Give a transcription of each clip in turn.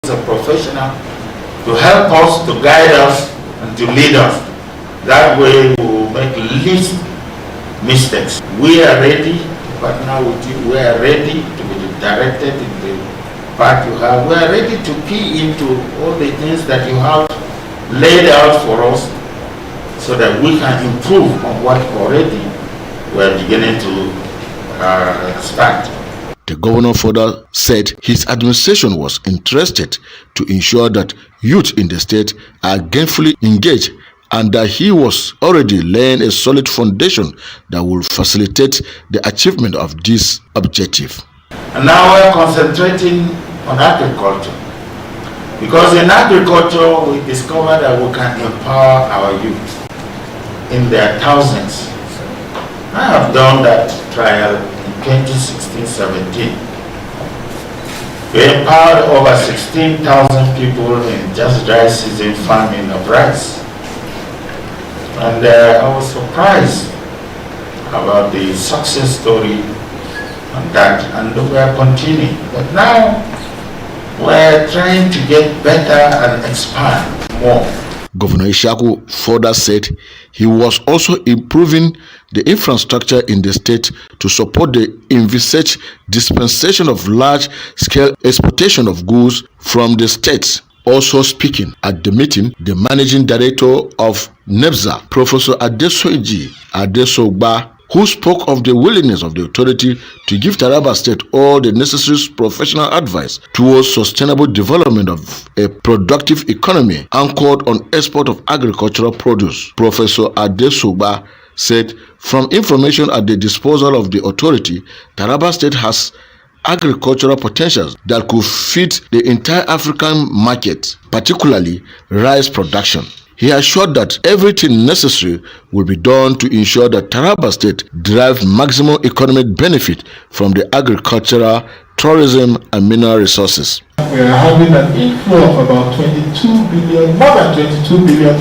a professional to help us, to guide us, and to lead us. That way we will make least mistakes. We are ready to partner with you. We are ready to be directed in the path you have. We are ready to key into all the things that you have laid out for us so that we can improve on what already we are beginning to start. The governor further said his administration was interested to ensure that youth in the state are gainfully engaged and that he was already laying a solid foundation that will facilitate the achievement of this objective. And now we're concentrating on agriculture, because in agriculture we discovered that we can empower our youth in their thousands. I have done that trial in 2016-17. We empowered over 16,000 people in just dry season farming of rice. And I was surprised about the success story on that, and we are continuing. But now we're trying to get better and expand more. Governor Ishaku further said he was also improving the infrastructure in the state to support the envisaged dispensation of large-scale exportation of goods from the state. Also speaking at the meeting, the managing director of NEBSA, Professor Adesoji Adesogba, who spoke of the willingness of the authority to give Taraba State all the necessary professional advice towards sustainable development of a productive economy anchored on export of agricultural produce. Professor Adesogba said, from information at the disposal of the authority, Taraba State has agricultural potentials that could feed the entire African market, particularly rice production. He assured that everything necessary will be done to ensure that Taraba State derives maximum economic benefit from the agricultural, tourism, and mineral resources. We are having an inflow of about more than $22 billion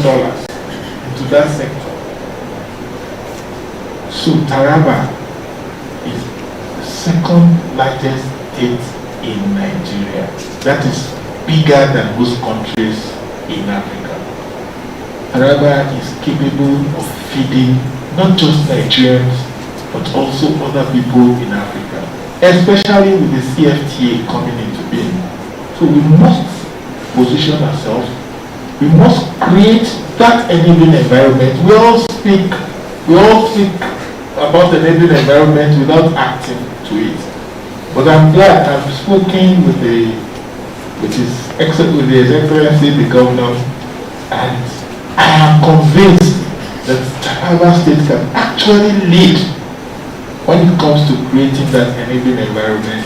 into that sector. So Taraba is the second largest state in Nigeria. That is bigger than most countries in Africa. Taraba is capable of feeding not just Nigerians but also other people in Africa, especially with the CFTA coming into being. So we must position ourselves. We must create that enabling environment. We all speak about the enabling environment without acting to it. But I'm glad I've spoken with His Excellency the Governor, and I am convinced that Taraba State can actually lead when it comes to creating that enabling environment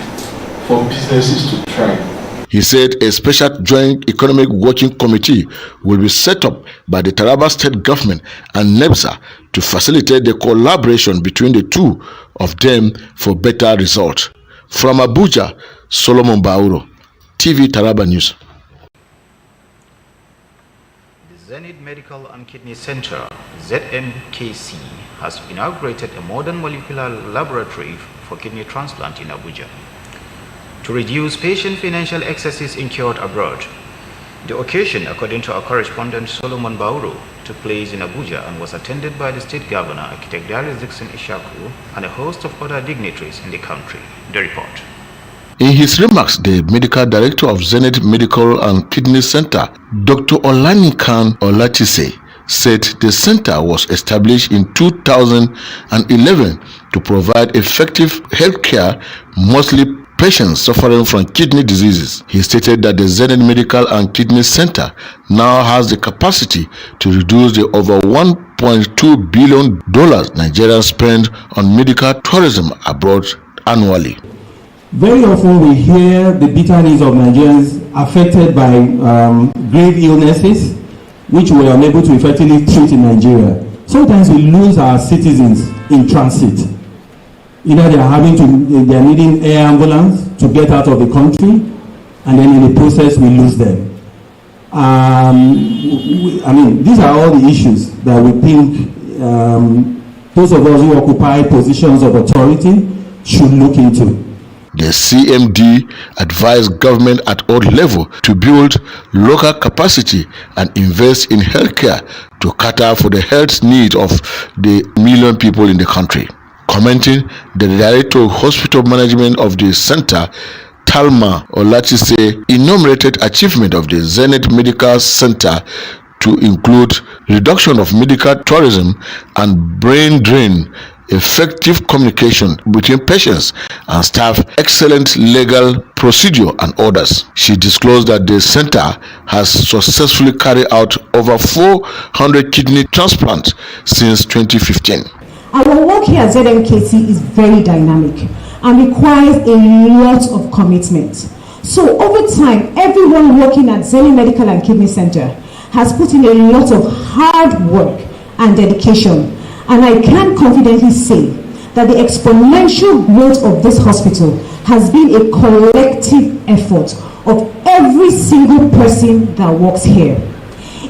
for businesses to thrive. He said a special joint economic working committee will be set up by the Taraba State government and NEBSA to facilitate the collaboration between the two of them for better results. From Abuja, Solomon Bauro, TV Taraba News. Zenith Medical and Kidney Center, ZMKC, has inaugurated a modern molecular laboratory for kidney transplant in Abuja. To reduce patient financial excesses incurred abroad, the occasion, according to our correspondent Solomon Bauro, took place in Abuja and was attended by the State Governor, Architect Darius Dixon Ishaku, and a host of other dignitaries in the country. The report. In his remarks, the medical director of Zenith Medical and Kidney Center, Dr. Olanikan Olatise, said the center was established in 2011 to provide effective healthcare, mostly patients suffering from kidney diseases. He stated that the Zenith Medical and Kidney Center now has the capacity to reduce the over $1.2 billion Nigerians spend on medical tourism abroad annually. Very often we hear the bitter news of Nigerians affected by grave illnesses which we are unable to effectively treat in Nigeria. Sometimes we lose our citizens in transit. Either they are needing air ambulance to get out of the country, and then in the process we lose them. These are all the issues that we think those of us who occupy positions of authority should look into. The CMD advised government at all levels to build local capacity and invest in healthcare to cater for the health needs of the million people in the country. Commenting, the Director of Hospital Management of the center, Talma Olatise, enumerated achievement of the Zenith Medical Center to include reduction of medical tourism and brain drain, effective communication between patients and staff, excellent legal procedure, and others. She disclosed that the center has successfully carried out over 400 kidney transplants since 2015. Our work here at ZMKC is very dynamic and requires a lot of commitment. So over time, everyone working at Zenith Medical and Kidney Center has put in a lot of hard work and dedication. And I can confidently say that the exponential growth of this hospital has been a collective effort of every single person that works here.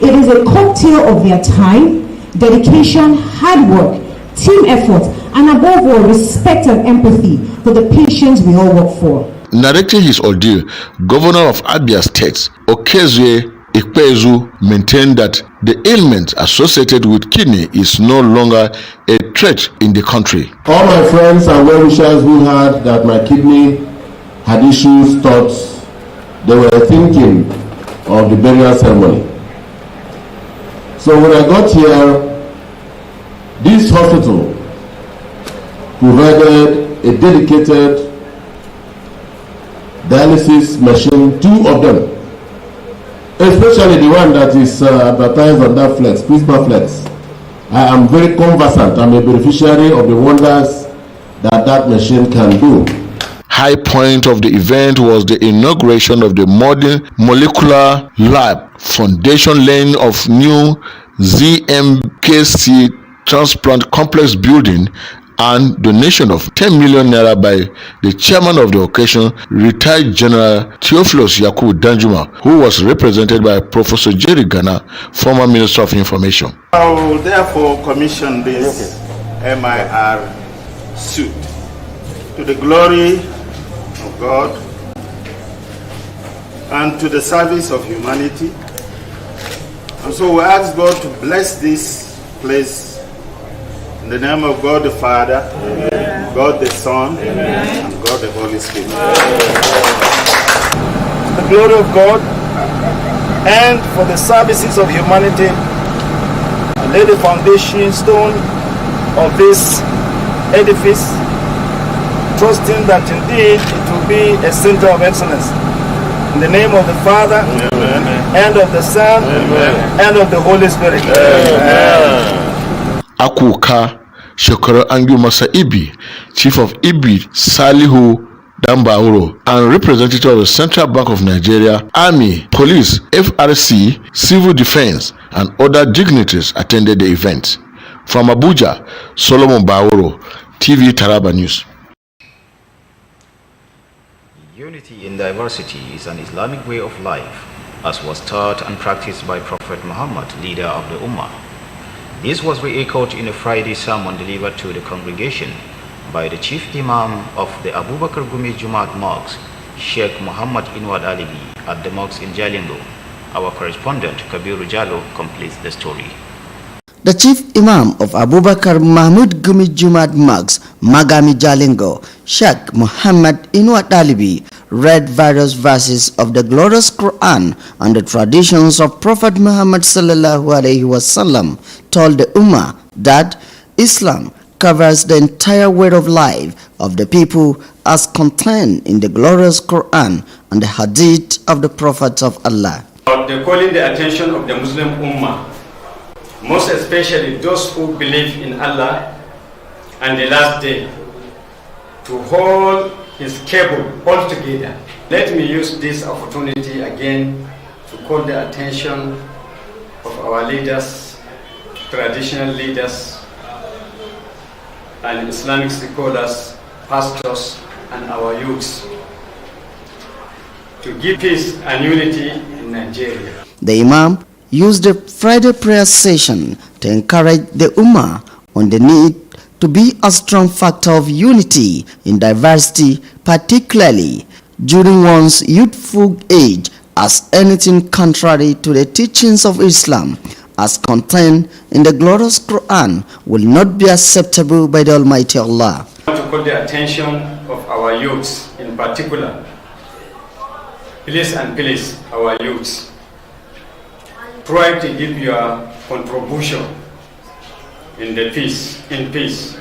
It is a cocktail of their time, dedication, hard work, team effort, and above all, respect and empathy for the patients we all work for. Narrating his ordeal, Governor of Abia State, Okezue Ikpezu, maintained that the ailment associated with kidney is no longer a threat in the country. All my friends and well-wishers who heard that my kidney had issues thought they were thinking of the burial ceremony. So when I got here, this hospital provided a dedicated dialysis machine, 2 of them, especially the one that is advertised on that flex, Prisma Flex. I am very conversant. I'm a beneficiary of the wonders that that machine can do. High point of the event was the inauguration of the modern molecular lab, foundation laying of new ZMKC transplant complex building, and donation of 10 million naira by the chairman of the occasion, retired General Theophilus Yakubu Danjuma, who was represented by Professor Jerry Ghana, former Minister of Information. I will therefore commission this MIR suit to the glory of God and to the service of humanity. And so we ask God to bless this place in the name of God the Father, Amen. God the Son, Amen. And God the Holy Spirit. To the glory of God and for the services of humanity, I lay the foundation stone of this edifice, trusting that indeed it will be a center of excellence. In the name of the Father, Amen. And of the Son, Amen. And of the Holy Spirit. Amen. Akuka Shokoro Angu Masa Ibi, Chief of Ibi Salihu Dambauro, and representative of the Central Bank of Nigeria, Army, Police, FRC, Civil Defense, and other dignitaries attended the event. From Abuja, Solomon Bauro, TV Taraba News. Unity in diversity is an Islamic way of life, as was taught and practiced by Prophet Muhammad, leader of the Ummah. This was re-echoed in a Friday sermon delivered to the congregation by the Chief Imam of the Abu Bakr Gumi Jumaat Mosque, Sheikh Muhammad Inwad Alibi, at the mosque in Jalingo. Our correspondent Kabiru Jalo completes the story. The Chief Imam of Abu Bakr Mahmud Gumi Jumaat Mosque, Magami Jalingo, Sheikh Muhammad Inwad Alibi, read various verses of the glorious Quran and the traditions of Prophet Muhammad sallallahu alaihi wasallam, told the Ummah that Islam covers the entire way of life of the people as contained in the glorious Quran and the Hadith of the Prophet of Allah. They're calling the attention of the Muslim Ummah, most especially those who believe in Allah and the last day, to hold his cable all together. Let me use this opportunity again to call the attention of our leaders, traditional leaders, and Islamic scholars, pastors, and our youths to give peace and unity in Nigeria. The Imam used the Friday prayer session to encourage the Ummah on the need to be a strong factor of unity in diversity, particularly during one's youthful age, as anything contrary to the teachings of Islam as contained in the glorious Quran will not be acceptable by the Almighty Allah. I want to call the attention of our youths in particular. Please and please, our youths, try to give your contribution in peace,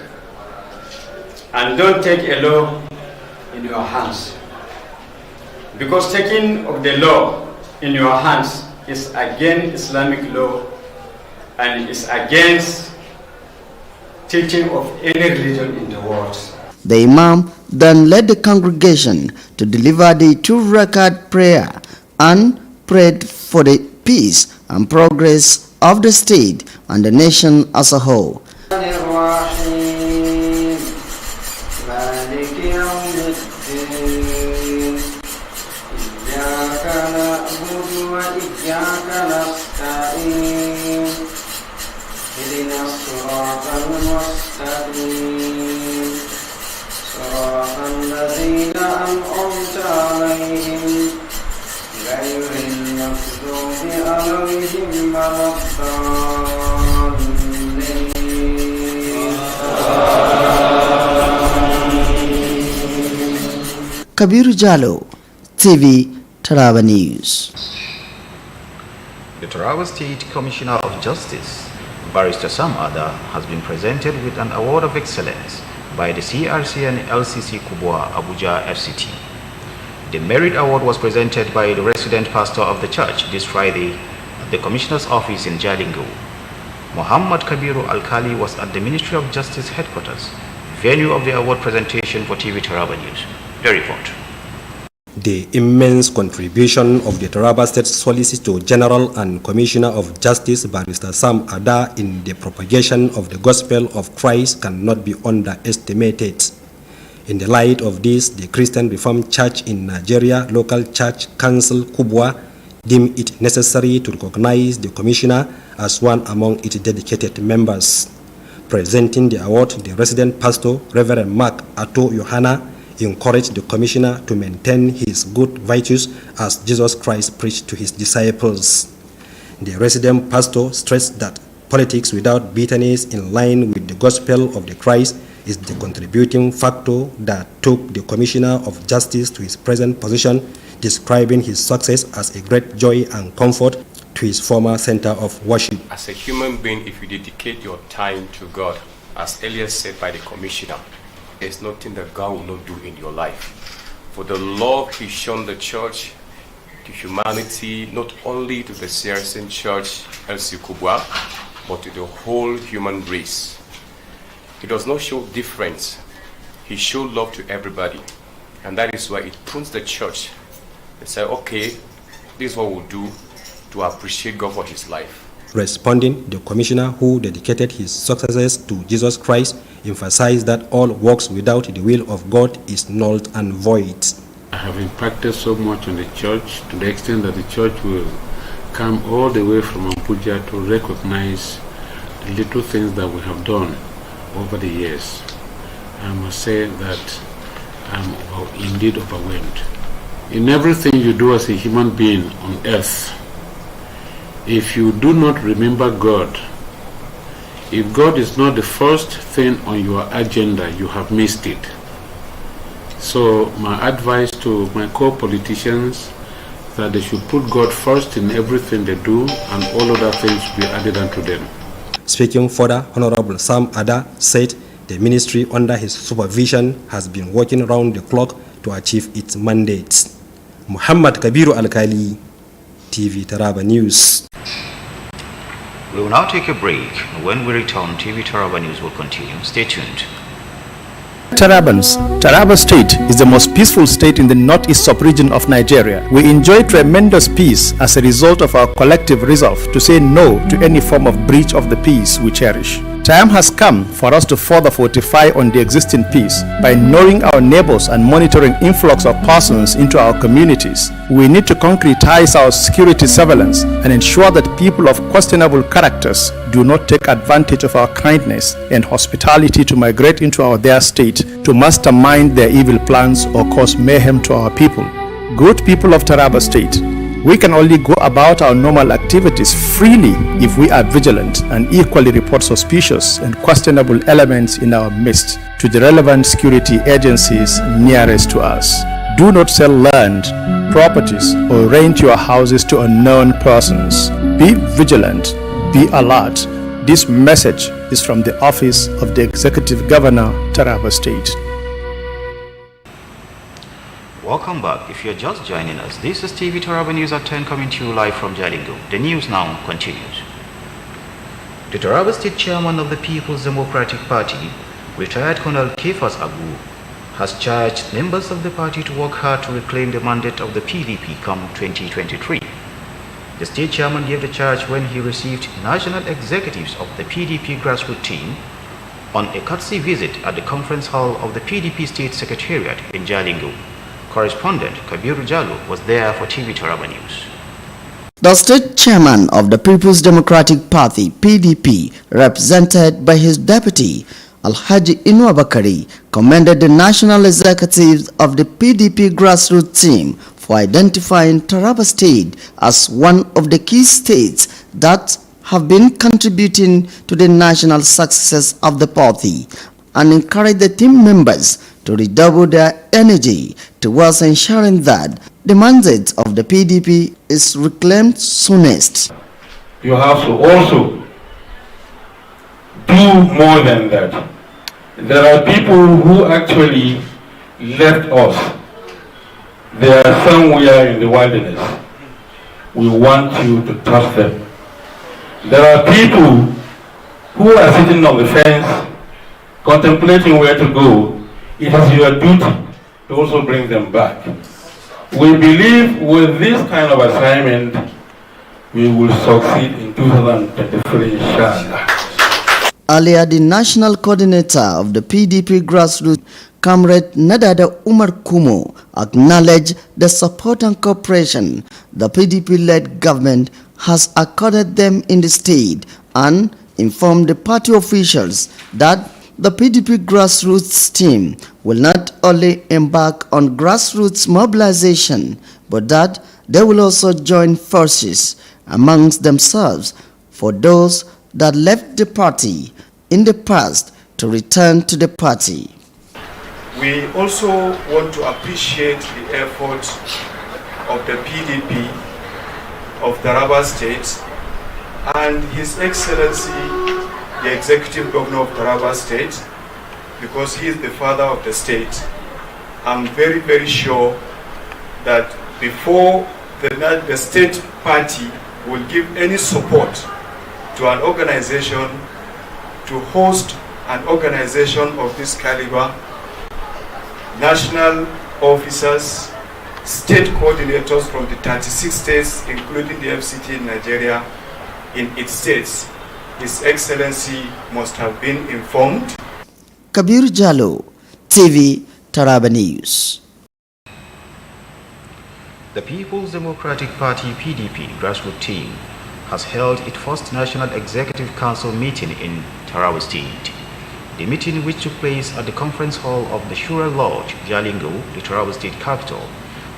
and don't take a law in your hands, because taking of the law in your hands is against Islamic law and is against teaching of any religion in the world. The Imam then led the congregation to deliver the 2-rakat prayer and prayed for the peace and progress of the state and the nation as a whole. Kabiru Jalo, TV, Taraba News. The Taraba State Commissioner of Justice, Barrister Sam Ada, has been presented with an award of excellence by the CRC and LCC Kubwa Abuja FCT. The merit award was presented by the resident pastor of the church this Friday at the Commissioner's office in Jalingo. Muhammad Kabiru Alkali was at the Ministry of Justice headquarters, venue of the award presentation for TV Taraba News. The report. The immense contribution of the Taraba State Solicitor General and Commissioner of Justice, Barrister Sam Ada, in the propagation of the gospel of Christ cannot be underestimated. In the light of this, the Christian Reformed Church in Nigeria Local Church Council Kubwa deemed it necessary to recognize the Commissioner as one among its dedicated members. Presenting the award, the resident pastor, Reverend Mark Ato Yohana, encouraged the Commissioner to maintain his good virtues as Jesus Christ preached to his disciples. The resident pastor stressed that politics without bitterness in line with the gospel of the Christ is the contributing factor that took the Commissioner of Justice to his present position, describing his success as a great joy and comfort to his former center of worship. As a human being, if you dedicate your time to God, as earlier said by the Commissioner, there's nothing that God will not do in your life. For the love He's shown the church, to humanity, not only to the Saracen Church, LC Kubwa, but to the whole human race. He does not show difference. He showed love to everybody. And that is why it proves the church. They say, okay, this is what we'll do to appreciate God for His life. Responding, the Commissioner, who dedicated his successes to Jesus Christ, emphasized that all works without the will of God is null and void. I have impacted so much on the church to the extent that the church will come all the way from Abuja to recognize the little things that we have done over the years. I must say that I'm indeed overwhelmed. In everything you do as a human being on earth, if you do not remember God, if God is not the first thing on your agenda, you have missed it. So my advice to my co-politicians that they should put God first in everything they do, and all other things will be added unto them. Speaking further, Honorable Sam Ada said the ministry under his supervision has been working around the clock to achieve its mandates. Muhammad Kabiru Alkali, TV Taraba News. We will now take a break. When we return, TV Taraba News will continue. Stay tuned. Tarabans, Taraba State is the most peaceful state in the northeast sub-region of Nigeria. We enjoy tremendous peace as a result of our collective resolve to say no to any form of breach of the peace we cherish. Time has come for us to further fortify on the existing peace by knowing our neighbors and monitoring influx of persons into our communities. We need to concretize our security surveillance and ensure that people of questionable characters do not take advantage of our kindness and hospitality to migrate into their state to mastermind their evil plans or cause mayhem to our people. Good people of Taraba State, we can only go about our normal activities freely if we are vigilant and equally report suspicious and questionable elements in our midst to the relevant security agencies nearest to us. Do not sell land, properties, or rent your houses to unknown persons. Be vigilant, be alert. This message is from the Office of the Executive Governor, Taraba State. Welcome back. If you're just joining us, this is TV Taraba News at 10 coming to you live from Jalingo. The news now continues. The Taraba State Chairman of the People's Democratic Party, retired Colonel Kefas Abu, has charged members of the party to work hard to reclaim the mandate of the PDP come 2023. The state chairman gave the charge when he received national executives of the PDP grassroots team on a courtesy visit at the conference hall of the PDP State Secretariat in Jalingo. Correspondent Kabiru Jalo was there for TV Taraba News. The state chairman of the People's Democratic Party, PDP, represented by his deputy, Alhaji Inu Bakari, commended the national executives of the PDP grassroots team for identifying Taraba State as one of the key states that have been contributing to the national success of the party, and encouraged the team members to redouble their energy towards ensuring that the mandate of the PDP is reclaimed soonest. You have to also do more than that. There are people who actually left us. They are somewhere in the wilderness. We want you to touch them. There are people who are sitting on the fence, contemplating where to go. It is your duty to also bring them back. We believe with this kind of assignment, we will succeed in 2023, inshallah. Earlier, the national coordinator of the PDP grassroots, Comrade Nadada Umar Kumo, acknowledged the support and cooperation the PDP-led government has accorded them in the state and informed the party officials that the PDP grassroots team will not only embark on grassroots mobilization, but that they will also join forces amongst themselves for those that left the party in the past to return to the party. We also want to appreciate the efforts of the PDP of Taraba State and His Excellency the Executive Governor of Taraba State, because he is the father of the state. I'm very, very sure that before the state party will give any support to an organization to host an organization of this caliber, national officers, state coordinators from the 36 states, including the FCT in Nigeria, in its states, His Excellency must have been informed. Kabir Jalo, TV Taraba News. The People's Democratic Party PDP grassroots team has held its first National Executive Council meeting in Taraba State. The meeting, which took place at the conference hall of the Shura Lodge, Jalingo, the Taraba State capital,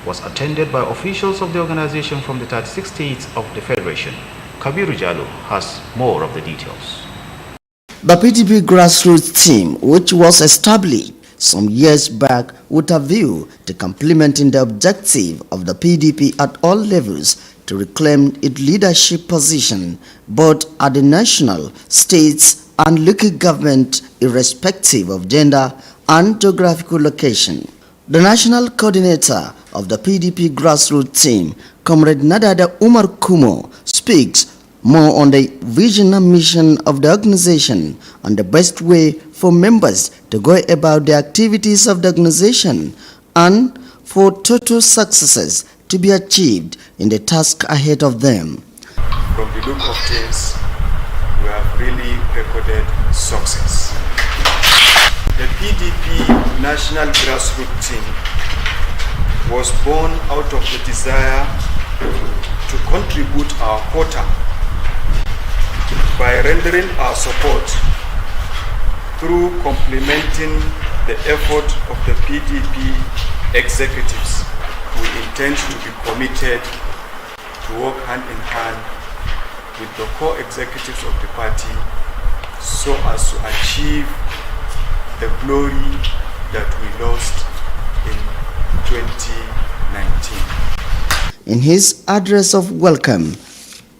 was attended by officials of the organization from the 36 states of the Federation. Kabiru Jalo has more of the details. The PDP grassroots team, which was established some years back with a view to complementing the objective of the PDP at all levels to reclaim its leadership position both at the national, states and local government irrespective of gender and geographical location. The national coordinator of the PDP grassroots team, Comrade Nadada Umar Kumo, speaks more on the vision and mission of the organization and the best way for members to go about the activities of the organization and for total successes to be achieved in the task ahead of them. From the look of things, we have really recorded success. The PDP National Grassroots Team was born out of the desire to contribute our quota by rendering our support through complementing the effort of the PDP executives. We intend to be committed to work hand in hand with the core executives of the party so as to achieve the glory that we lost in 2019. In his address of welcome,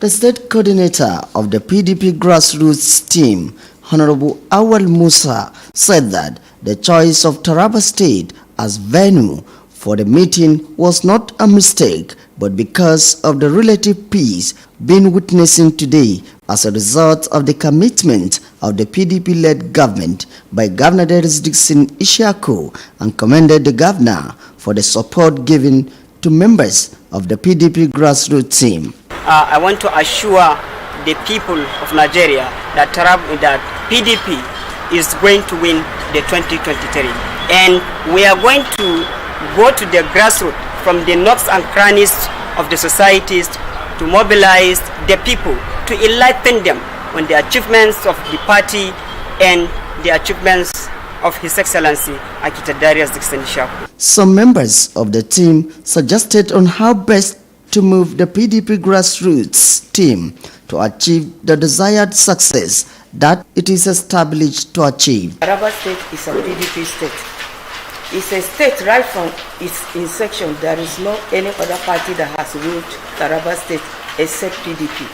the state coordinator of the PDP grassroots team, Honorable Awal Musa, said that the choice of Taraba State as venue for the meeting was not a mistake, but because of the relative peace being witnessing today as a result of the commitment of the PDP-led government by Governor Darius Dixon Ishaku, and commended the governor for the support given to members of the PDP grassroots team. I want to assure the people of Nigeria that PDP is going to win the 2023, and we are going to go to the grassroots from the nooks and crannies of the societies to mobilize the people, to enlighten them on the achievements of the party and the achievements of His Excellency Akita Darius Dixon Ishaku. Some members of the team suggested on how best to move the PDP grassroots team to achieve the desired success that it is established to achieve. Taraba State is a PDP state. It's a state right from its inception. There is no any other party that has ruled Taraba State except PDP.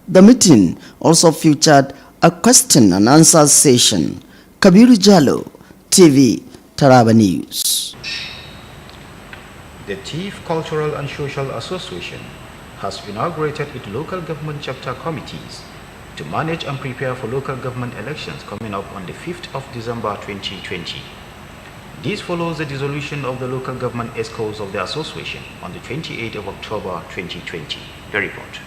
The meeting also featured a question and answer session. Kabiru Jalo, TV, Taraba News. The Chief Cultural and Social Association has inaugurated its local government chapter committees to manage and prepare for local government elections coming up on the 5th of December 2020. This follows the dissolution of the local government ESCOs of the association on the 28th of October 2020. The report.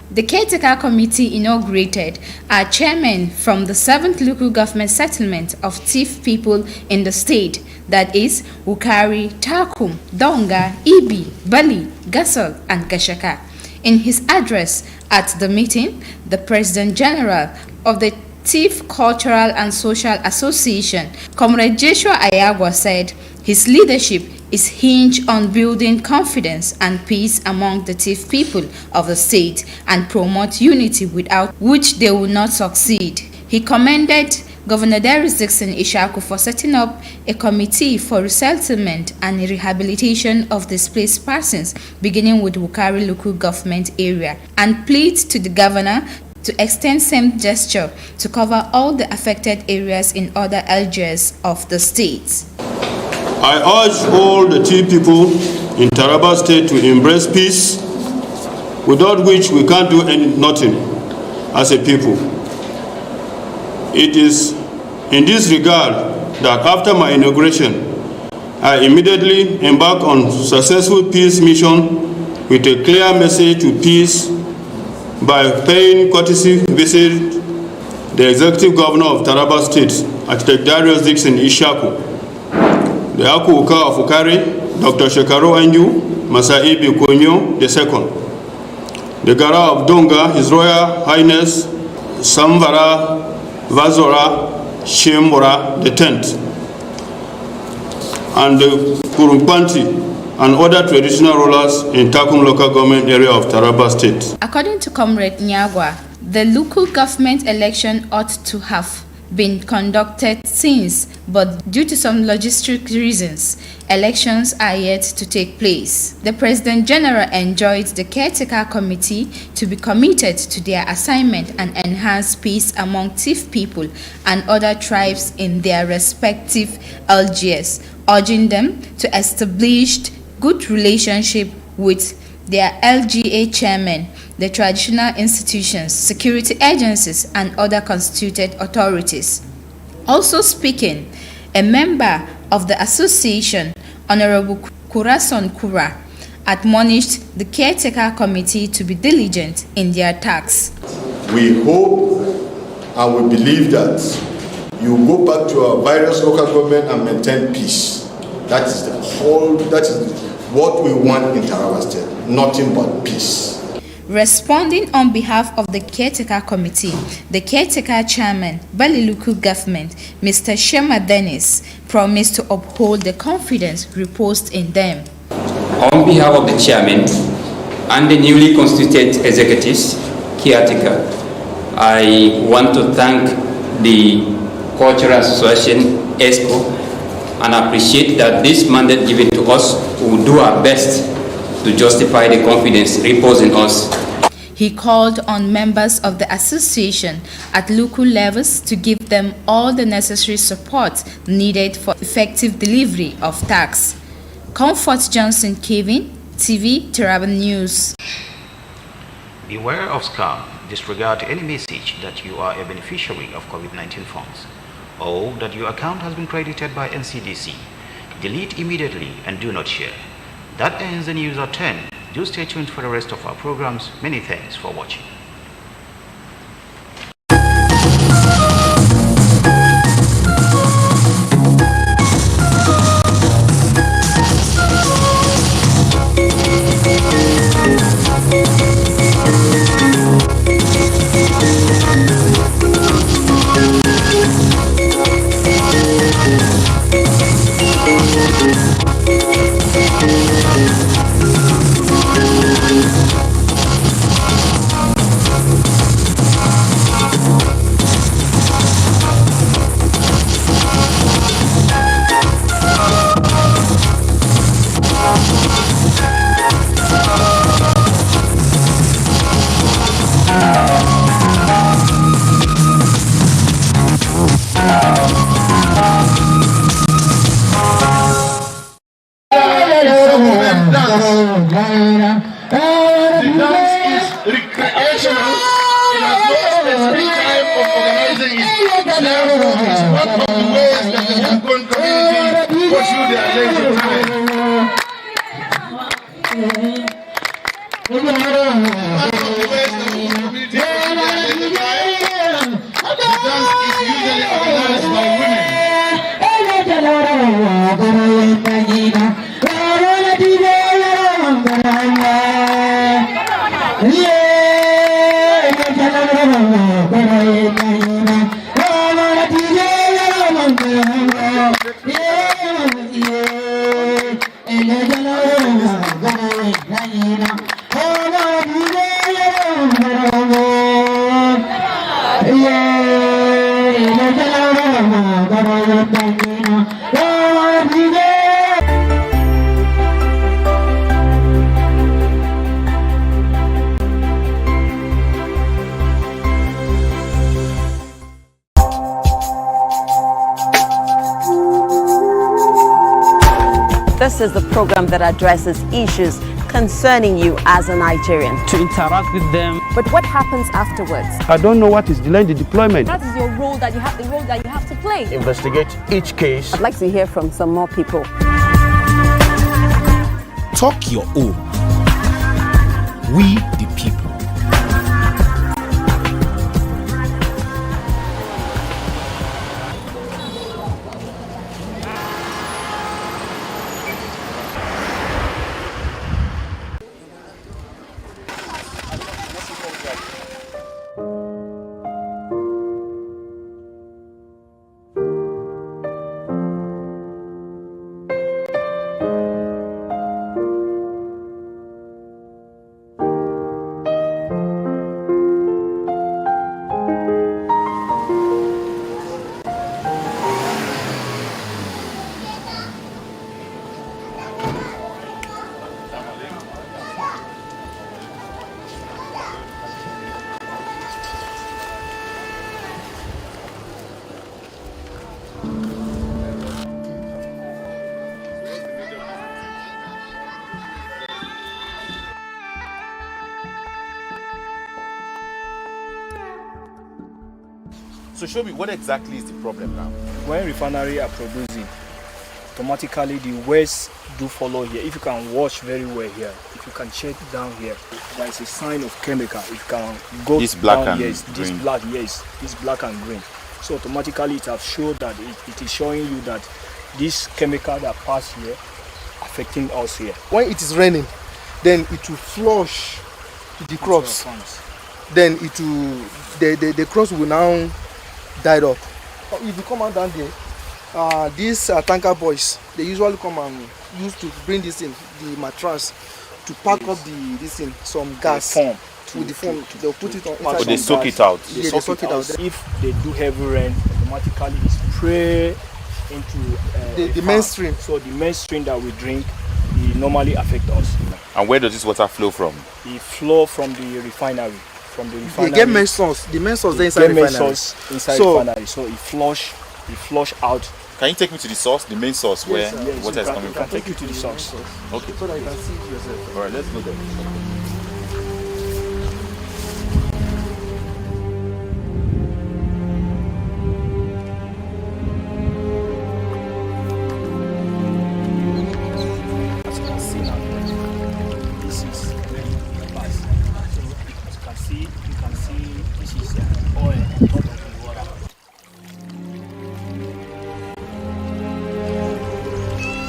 The caretaker committee inaugurated are chairmen from the 7th local government settlement of Tiv people in the state, that is Wukari, Takum, Donga, Ibi, Bali, Gasol, and Gashaka. In his address at the meeting, the President General of the Tiv Cultural and Social Association, Comrade Joshua Ayagwa, said his leadership is hinged on building confidence and peace among the Tiv people of the state and promote unity, without which they will not succeed. He commended Governor Darius Dixon Ishaku for setting up a committee for resettlement and rehabilitation of displaced persons, beginning with Wukari local government area, and pleads to the governor to extend same gesture to cover all the affected areas in other LGS of the state. I urge all the Tiv people in Taraba State to embrace peace, without which we can't do nothing as a people. It is in this regard that after my inauguration, I immediately embarked on successful peace mission with a clear message to peace by paying courtesy visit the Executive Governor of Taraba State, Architect Darius Dixon Ishaku, the Akuuka of Wukari, Dr. Shekaro Anju Masaibi Konyo II, the Gara of Donga, His Royal Highness Samvara Vazora Shemora X, and the Kurumpanti and other traditional rulers in Takum local government area of Taraba State. According to Comrade Nyagwa, the local government election ought to have been conducted since, but due to some logistic reasons, elections are yet to take place. The President General enjoined the caretaker committee to be committed to their assignment and enhance peace among Tiv people and other tribes in their respective LGS, urging them to establish good relationship with their LGA chairmen, the traditional institutions, security agencies, and other constituted authorities. Also speaking, a member of the association, Honorable Kurason Kura, admonished the caretaker committee to be diligent in their tasks. We hope and we believe that you go back to our various local government and maintain peace. That is what we want in Taraba State, nothing but peace. Responding on behalf of the caretaker committee, the caretaker chairman, Baliluku government, Mr. Shema Dennis, promised to uphold the confidence reposed in them. On behalf of the chairman and the newly constituted executives, caretaker, I want to thank the Cultural Association, ESCO, and appreciate that this mandate given to us will do our best to justify the confidence reposed in us. He called on members of the association at local levels to give them all the necessary support needed for effective delivery of tasks. Comfort Johnson, Kevin, TV, Taraba News. Beware of scam. Disregard any message that you are a beneficiary of COVID-19 funds or that your account has been credited by NCDC. Delete immediately and do not share. That ends the news at 10. Do stay tuned for the rest of our programs. Many thanks for watching. This is the program that addresses issues concerning you as a Nigerian. To interact with them. But what happens afterwards? I don't know what is delaying the deployment. That is your role that you have to play. Investigate each case. I'd like to hear from some more people. Talk your own. We the people. So show me, what exactly is the problem now? When refinery are producing, automatically the waste do follow here. If you can watch very well here, if you can check down here, there is a sign of chemical. If you can go This black down, and yes, this green. black, yes, this black and green. So automatically it has showed that it is showing you that this chemical that pass here affecting us here. When it is raining, then it will flush the crops. Then it will the crops will now die up. If you come out down there, these tanker boys, they usually come and use to bring this in the mattress to pack up this in some gas. With the foam, they'll put it on. Oh, they soak it out. They soak it out. If they do heavy rain, automatically it spray into the mainstream. So the mainstream that we drink, it normally affect us. And where does this water flow from? It flow from the refinery. They get main source. The main source inside the refinery. Refinery. So it flush out. Can you take me to the source, the main source, where water is coming from? I can take you to the source. Okay. So that you can see it yourself. All right, let's go there.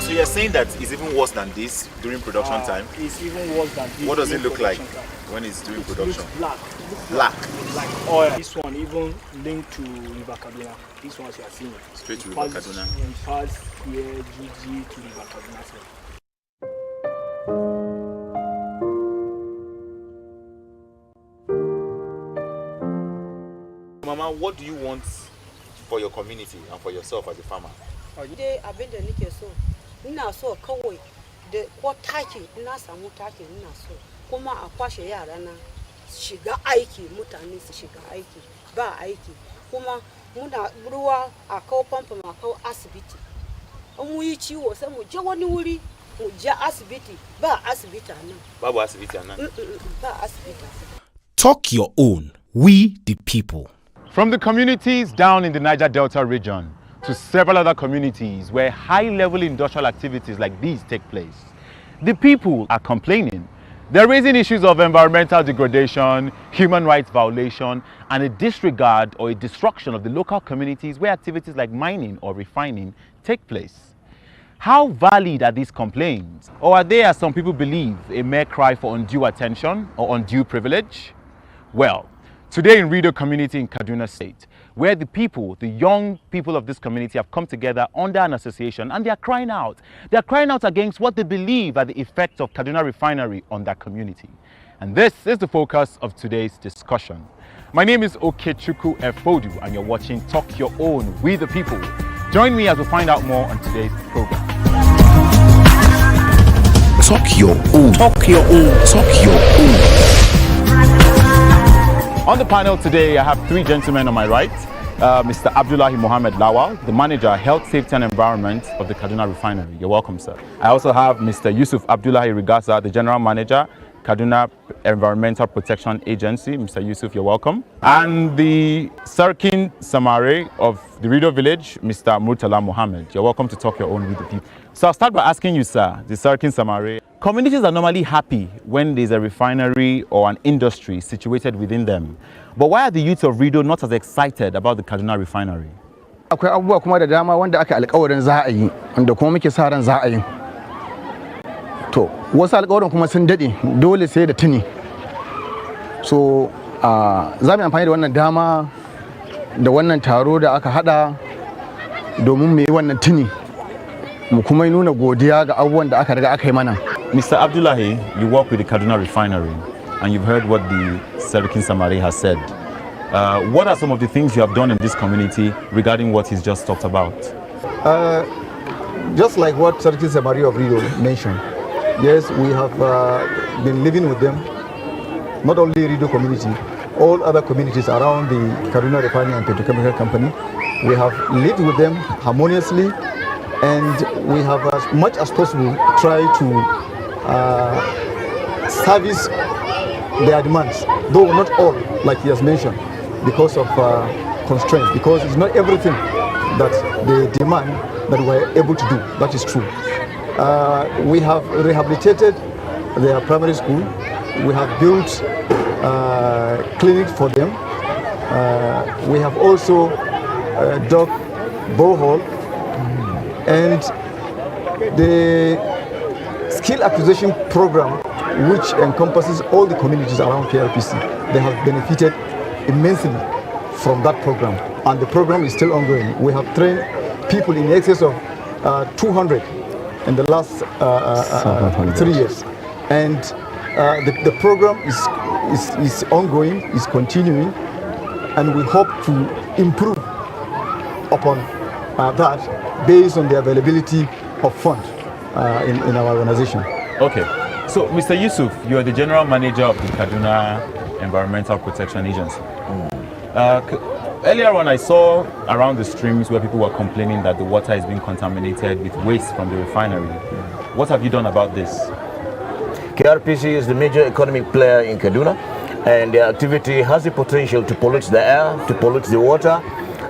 So you're saying that it's even worse than this during production time? It's even worse than this. What does it look like when it's during production? Black. Black. Oil. This one even linked to River Kaduna. This one you are seeing. Straight to River Kaduna. It pass here, GG to River Kaduna. Mama, what do you want for your community and for yourself as a farmer? Dai abin da nake so ina so kawai da ko taki ina samu taki ina so kuma a kwashe yara na shiga aiki mutane su shiga aiki ba aiki kuma muna ruwa a kawo famfa ma kawo asibiti an mu yi ciwo sai mu je wani wuri mu je asibiti ba asibiti nan babu asibiti nan ba asibiti. Talk your own, we the people. From the communities down in the Niger Delta region to several other communities where high-level industrial activities like these take place, the people are complaining. They're raising issues of environmental degradation, human rights violation, and a disregard or a destruction of the local communities where activities like mining or refining take place. How valid are these complaints? Or are they, as some people believe, a mere cry for undue attention or undue privilege? Well, today in Rido community in Kaduna State, where the people, the young people of this community have come together under an association and they are crying out. They are crying out against what they believe are the effects of Kaduna Refinery on that community. And this is the focus of today's discussion. My name is Okechukwu Efodu and you're watching Talk Your Own, We the People. Join me as we find out more on today's program. Talk your own. Talk your own. Talk your own. On the panel today, I have three gentlemen on my right. Mr. Abdullahi Mohammed Lawal, the Manager, Health, Safety and Environment of the Kaduna Refinery. You're welcome, sir. I also have Mr. Yusuf Abdullahi Rigasa, the General Manager, Kaduna Environmental Protection Agency. Mr. Yusuf, you're welcome. And the Sarkin Samare of the Rido Village, Mr. Murtala Mohammed. You're welcome to Talk Your Own with the People. So I'll start by asking you, sir, the Sarkin Samare. Communities are normally happy when there's a refinery or an industry situated within them. But why are the youth of Rido not as excited about the Kaduna Refinery? Akwai abubuwa kuma da dama wanda aka alƙawarin za a yi, wanda kuma muke sa ran za a yi. To, wasu alƙawarin kuma sun dade, dole sai da tuni. So, za mu amfani da wannan dama da wannan taro da aka hada domin mu yi wannan tuni. Mu kuma nuna godiya ga abubuwan da aka riga aka yi mana. Mr. Abdullahi, you work with the Kaduna Refinery and you've heard what the Sarkin Samare has said. What are some of the things you have done in this community regarding what he's just talked about? Just like what Sarkin Samare of Rido mentioned, yes, we have been living with them, not only Rido community, all other communities around the Kaduna Refinery and Petrochemical Company. We have lived with them harmoniously and we have as much as possible tried to service their demands, though not all, like he has mentioned, because of constraints because it's not everything that they demand that we're able to do. That is true. We have rehabilitated their primary school. We have built clinics for them. We have also dug borehole, and the skill acquisition program, which encompasses all the communities around KRPC, they have benefited immensely from that program, and the program is still ongoing. We have trained people in excess of 200 in the last 3 years, and the program is ongoing, is continuing, and we hope to improve upon that based on the availability of funds in our organization. Okay, so Mr. Yusuf, you are the general manager of the Kaduna Environmental Protection Agency. Earlier on, I saw around the streams where people were complaining that the water is being contaminated with waste from the refinery. What have you done about this? KRPC is the major economic player in Kaduna, and their activity has the potential to pollute the air, to pollute the water,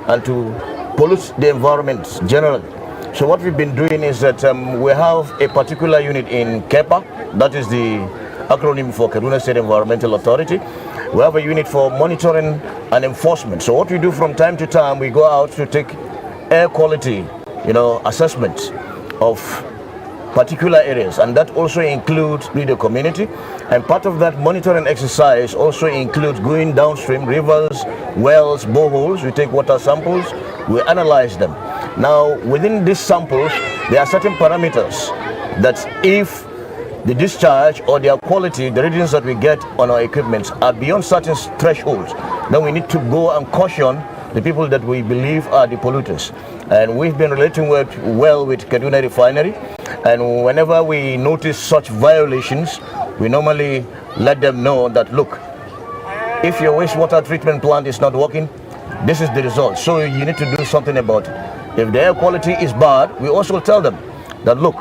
and to pollute the environment generally. So what we've been doing is that we have a particular unit in KEPA, that is the acronym for Kaduna State Environmental Authority. We have a unit for monitoring and enforcement. So what we do from time to time, we go out to take air quality, assessments of particular areas, and that also includes the community. And part of that monitoring exercise also includes going downstream, rivers, wells, boreholes. We take water samples, we analyze them. Now, within these samples, there are certain parameters that if the discharge or their quality, the readings that we get on our equipment are beyond certain thresholds, then we need to go and caution the people that we believe are the polluters. And we've been relating well with Kaduna Refinery, and whenever we notice such violations, we normally let them know that, look, if your wastewater treatment plant is not working, this is the result, so you need to do something about it. If the air quality is bad, we also tell them that, look,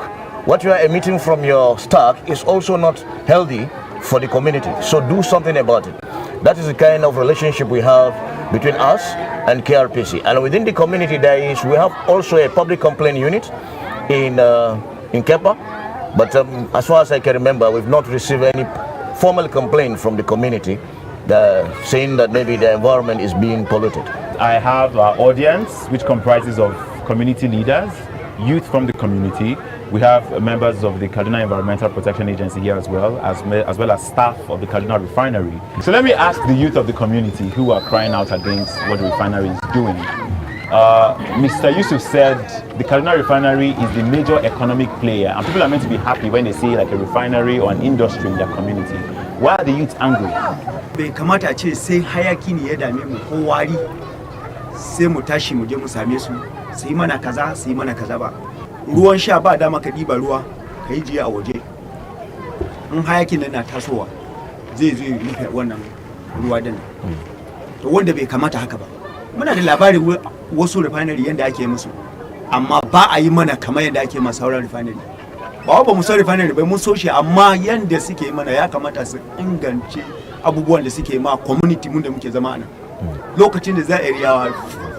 what you are emitting from your stack is also not healthy for the community, so do something about it. That is the kind of relationship we have between us and KRPC. And within the community, we have also a public complaint unit in KEPA, but as far as I can remember, we've not received any formal complaint from the community saying that maybe the environment is being polluted. I have our audience, which comprises of community leaders, youth from the community. We have members of the Kaduna Environmental Protection Agency here as well as staff of the Kaduna Refinery. So let me ask the youth of the community who are crying out against what the refinery is doing. Mr. Yusuf said the Kaduna Refinery is the major economic player, and people are meant to be happy when they see like a refinery or an industry in their community. Why are the youth angry? Bai kamata a ce sai hayaki ne ya dame mu ko wari sai mu tashi mu je mu same su su yi mana kaza su yi mana kaza ba. Ruwan sha ba dama ka ɗiba ruwa ka yi jiya a waje. In hayakin nan na tasowa zai zo ya rufe wannan ruwa din. To wanda bai kamata haka ba. Muna da labari wasu refinery yanda ake musu, amma ba a yi mana kamar yadda ake masa sauran refinery. Ba mu so refinery bai mun so shi, amma yanda suke mana ya kamata su ingance abubuwan da suke ma community mun da muke zama nan. Lokacin da za a riyawa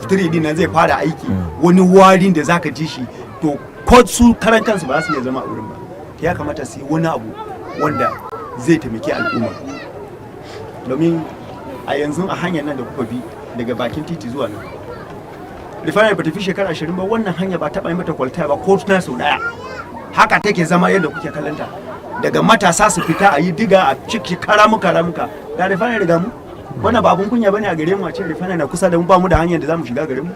3D nan zai fara aiki, wani warin da zaka ji shi, to ko su karan kansu ba su iya zama a wurin ba. Ya kamata su yi wani abu wanda zai taimaki al'umma. Domin a yanzu a hanyar nan da kuka bi daga bakin titi zuwa nan, refinery ba ta fi shekara 20 ba, wannan hanya ba taɓa yi mata kwalta ba ko tuna sau daya. Haka take zama yadda kuke kallanta. Daga matasa su fita a yi diga a ciki karamuka da refinery daga mu. Wannan ba abun kunya bane a gare mu, a ce refinery na kusa da mu, ba mu da hanyar da zamu shiga garin mu.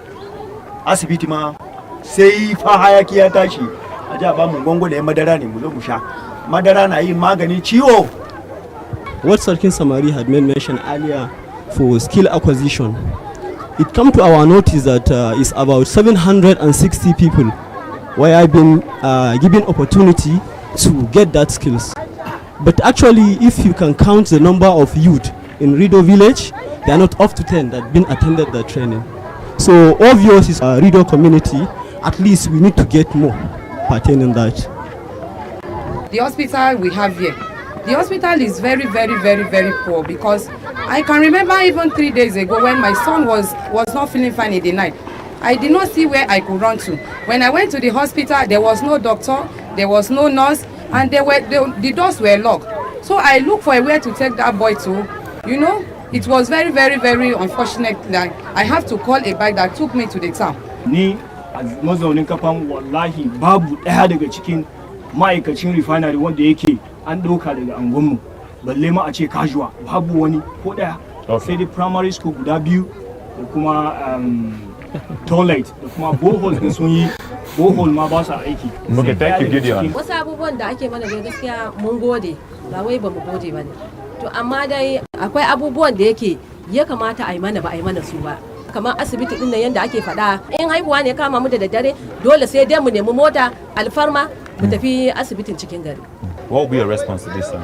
Asibiti ma sai fa hayaki ya tashi a ja ba mu gongo da madara ne mu zo mu sha. Madara na yin maganin ciwo. What Sarkin Samari had made mention earlier for skill acquisition, it come to our notice that it's about 760 people where I've been given opportunity to get that skills. But actually, if you can count the number of youth in Rido village, they are not up to 10 that been attended the training. So obvious is a Rido community, at least we need to get more pertaining that. The hospital we have here The hospital is very, very, very, very poor because I can remember even 3 days ago when my son was not feeling fine in the night. I did not see where I could run to. When I went to the hospital, there was no doctor, there was no nurse, and the doors were locked. So I looked for a way to take that boy to, you know, it was very, very, very unfortunate that I have to call a bike that took me to the town. Ni a mazaunin kafan wallahi babu ɗaya daga cikin ma'aikacin refinery wanda yake an ɗauka daga angonmu balle ma a ce casual babu wani ko ɗaya sai dai primary school guda biyu da kuma toilet da kuma borehole da sun yi borehole ma ba su aiki. Okay, thank you Gideon. Wasu abubuwan da ake mana da gaskiya mun gode ba wai ba mu gode ba ne. To amma dai akwai abubuwan da yake ya kamata a yi mana ba a yi mana su ba. Kamar asibiti din nan yanda ake faɗa in haihuwa ne kama mu da daddare dole sai dai mu nemi mota alfarma mu tafi asibitin cikin gari. What will be your response to this, sir?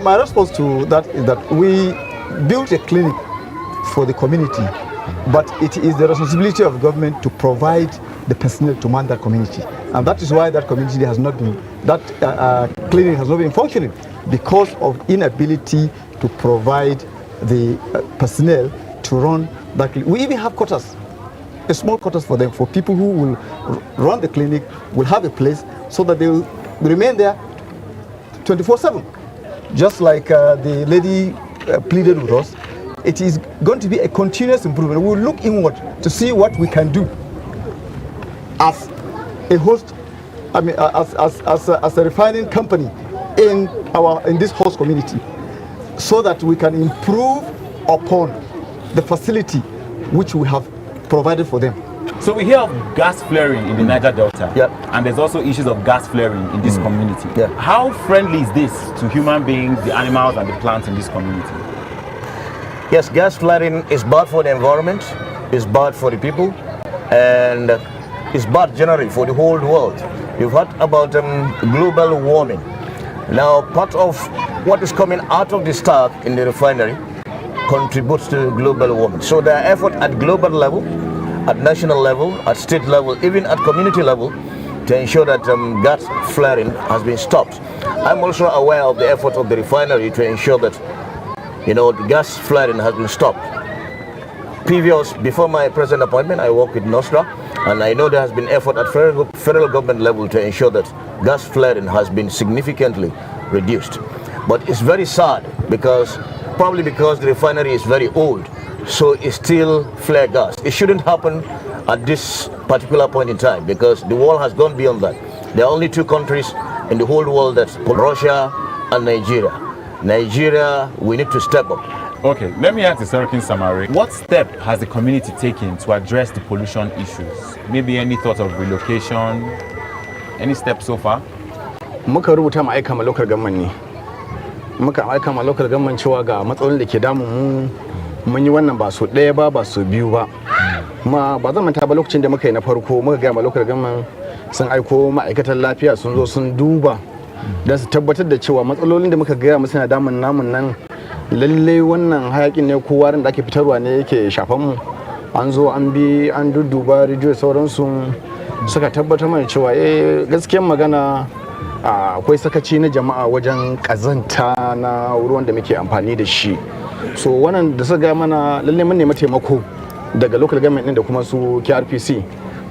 My response to that is that we built a clinic for the community, but it is the responsibility of government to provide the personnel to man that community, and that is why that community has not been, that clinic has not been functioning because of inability to provide the personnel to run that clinic. We even have quarters, a small quarters for them, for people who will run the clinic, will have a place so that they will remain there 24/7. Just like the lady pleaded with us, it is going to be a continuous improvement. We'll look inward to see what we can do as a host, I mean, as a refining company in this host community, so that we can improve upon the facility which we have provided for them. So we hear of gas flaring in the Niger Delta, and there's also issues of gas flaring in this community. How friendly is this to human beings, the animals and the plants in this community? Yes, gas flaring is bad for the environment, it's bad for the people, and it's bad generally for the whole world. You've heard about global warming. Now, part of what is coming out of the stack in the refinery contributes to global warming. So there are efforts at global level, at national level, at state level, even at community level, to ensure that gas flaring has been stopped. I'm also aware of the effort of the refinery to ensure that, you know, the gas flaring has been stopped. Before my present appointment, I worked with Nostra, and I know there has been effort at federal government level to ensure that gas flaring has been significantly reduced. But it's very sad probably because the refinery is very old, so it's still flare gas. It shouldn't happen at this particular point in time because the world has gone beyond that. There are only two countries in the whole world, that's Russia and Nigeria. Nigeria, we need to step up. Okay, let me ask the Sarkin Samari, what step has the community taken to address the pollution issues? Maybe any thought of relocation? Any steps so far? Muka rubuta ma'aika ma local government ne. Muka aika ma local government cewa ga matsalolin da ke damun mu mun yi wannan ba so ɗaya ba so biyu ba. Ma ba zan manta ba lokacin da muka yi na farko muka ga ma local government sun aiko ma'aikatan lafiya sun zo sun duba don su tabbatar da cewa matsalolin da muka gaya musu na damun namun nan lalle wannan hayakin ne ko warin da ake fitarwa ne yake shafan mu. An zo an bi an dudduba rijiyo sauransu suka tabbatar mana cewa gaskiyar magana akwai sakaci na jama'a wajen kazanta na ruwan da muke amfani da shi. So wannan da suka gaya mana lalle mun nemi taimako daga local government din da kuma su KRPC.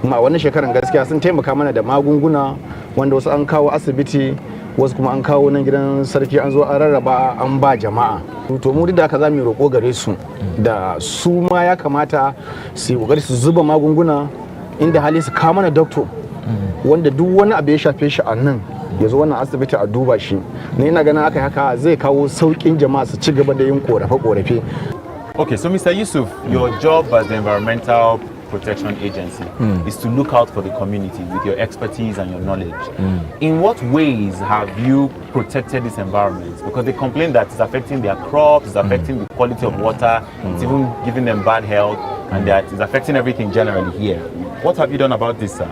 Kuma wannan shekaran gaskiya sun taimaka mana da magunguna wanda wasu an kawo asibiti wasu kuma an kawo nan gidan sarki an zo an rarraba an ba jama'a. To mu da haka za mu roƙo gare su da su ma ya kamata su kokari su zuba magunguna inda hali su kawo mana doctor wanda duk wani abu ya shafe shi a nan ya zo wannan asibiti a duba shi. Ne ina ganin aka haka zai kawo sauƙin jama'a su ci gaba da yin korafe-korafe. Okay, so Mr. Yusuf, your job as the Environmental Protection Agency is to look out for the community with your expertise and your knowledge. In what ways have you protected this environment? Because they complain that it's affecting their crops, it's affecting the quality of water, it's even giving them bad health, and that it's affecting everything generally here. What have you done about this, sir?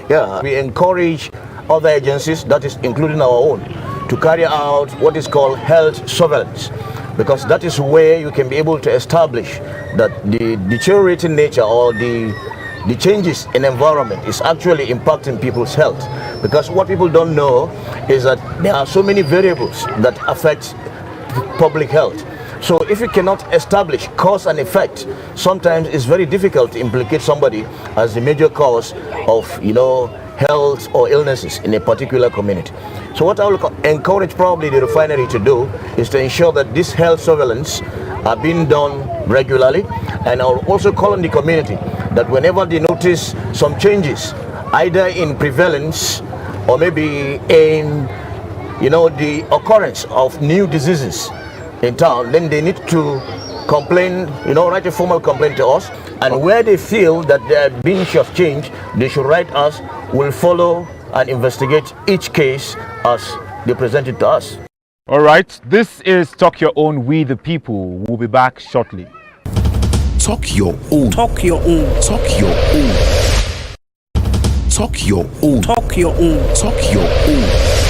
Yeah, we encourage other agencies, that is including our own, to carry out what is called health surveillance, because that is where you can be able to establish that the deteriorating nature or the the changes in environment is actually impacting people's health. Because what people don't know is that there are so many variables that affect public health. So if you cannot establish cause and effect, sometimes it's very difficult to implicate somebody as the major cause of, health or illnesses in a particular community. So what I will encourage probably the refinery to do is to ensure that this health surveillance are being done regularly, and I'll also call on the community that whenever they notice some changes, either in prevalence or maybe in the occurrence of new diseases in town, then they need to complain, write a formal complaint to us, and where they feel that they are being shortchanged, they should write us. We'll follow and investigate each case as they present it to us. All right, this is Talk Your Own, We the People. We'll be back shortly. Talk your own. Talk your own. Talk your own. Talk your own. Talk your own. Talk your own.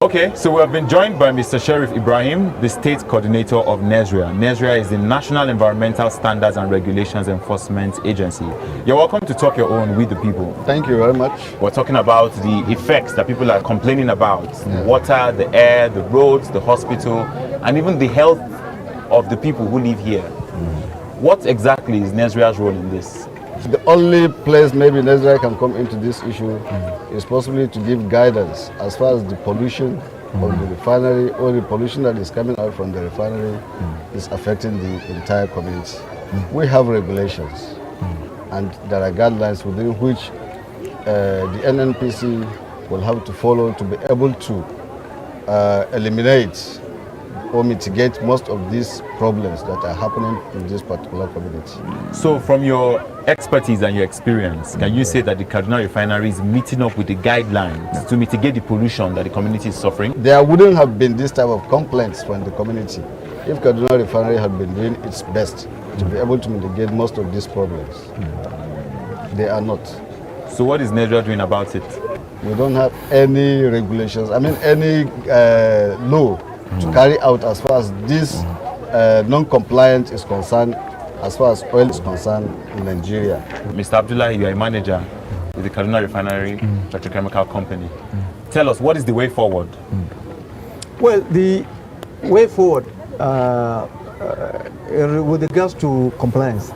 Okay, so we have been joined by Mr. Sheriff Ibrahim, the State Coordinator of NESRIA. NESRIA is the National Environmental Standards and Regulations Enforcement Agency. You're welcome to Talk Your Own with the people. Thank you very much. We're talking about the effects that people are complaining about. The water, the air, the roads, the hospital, and even the health of the people who live here. What exactly is NESRIA's role in this? The only place maybe NESRIA can come into this issue is possibly to give guidance as far as the pollution of the refinery or the pollution that is coming out from the refinery is affecting the entire community. We have regulations and there are guidelines within which the NNPC will have to follow to be able to eliminate or mitigate most of these problems that are happening in this particular community. So from your expertise and your experience, can you say that the Kaduna Refinery is meeting up with the guidelines to mitigate the pollution that the community is suffering? There wouldn't have been this type of complaints from the community if Kaduna Refinery had been doing its best to be able to mitigate most of these problems. They are not. So what is NESRIA doing about it? We don't have any regulations, any law to carry out as far as this non-compliance is concerned, as far as oil is concerned in Nigeria. Mr. Abdullah, you are a manager with the Kaduna Refinery Petrochemical Company. Tell us, what is the way forward? Well, the way forward with regards to compliance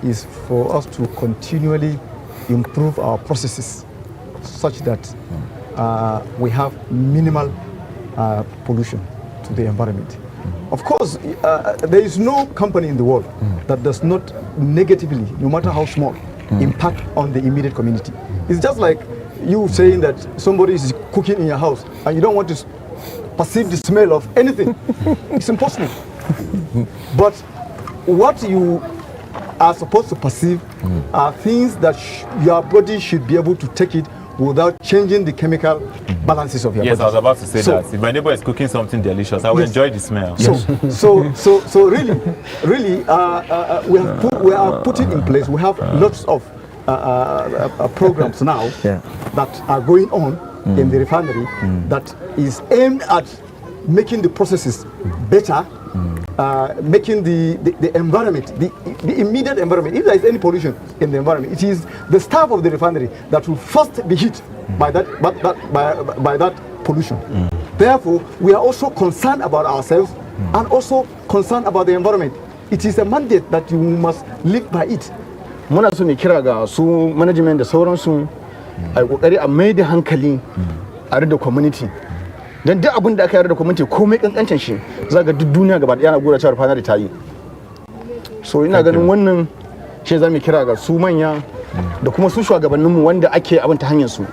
is for us to continually improve our processes such that we have minimal pollution to the environment. Of course, there is no company in the world that does not negatively, no matter how small, impact on the immediate community. It's just like you saying that somebody is cooking in your house and you don't want to perceive the smell of anything. It's impossible. But what you are supposed to perceive are things that your body should be able to take it without changing the chemical balances of your body. Yes, I was about to say that. If my neighbor is cooking something delicious, I will enjoy the smell. So really, we are putting in place, we have lots of programs now that are going on in the refinery that is aimed at making the processes better, making the environment, the immediate environment, if there is any pollution in the environment, it is the staff of the refinery that will first be hit by that pollution. Therefore, we are also concerned about ourselves and also concerned about the environment. It is a mandate that you must live by it. Muna so ne kira ga su management da sauransu a kokari a mai da hankali a rida community. Dan duk abin da aka yarda da community komai kankancin shi zaka duk duniya gaba daya na gura cewa refinery ta yi. So ina ganin wannan shi zamu kira ga su manya da kuma su shugabanninmu wanda ake abin ta hanyar su.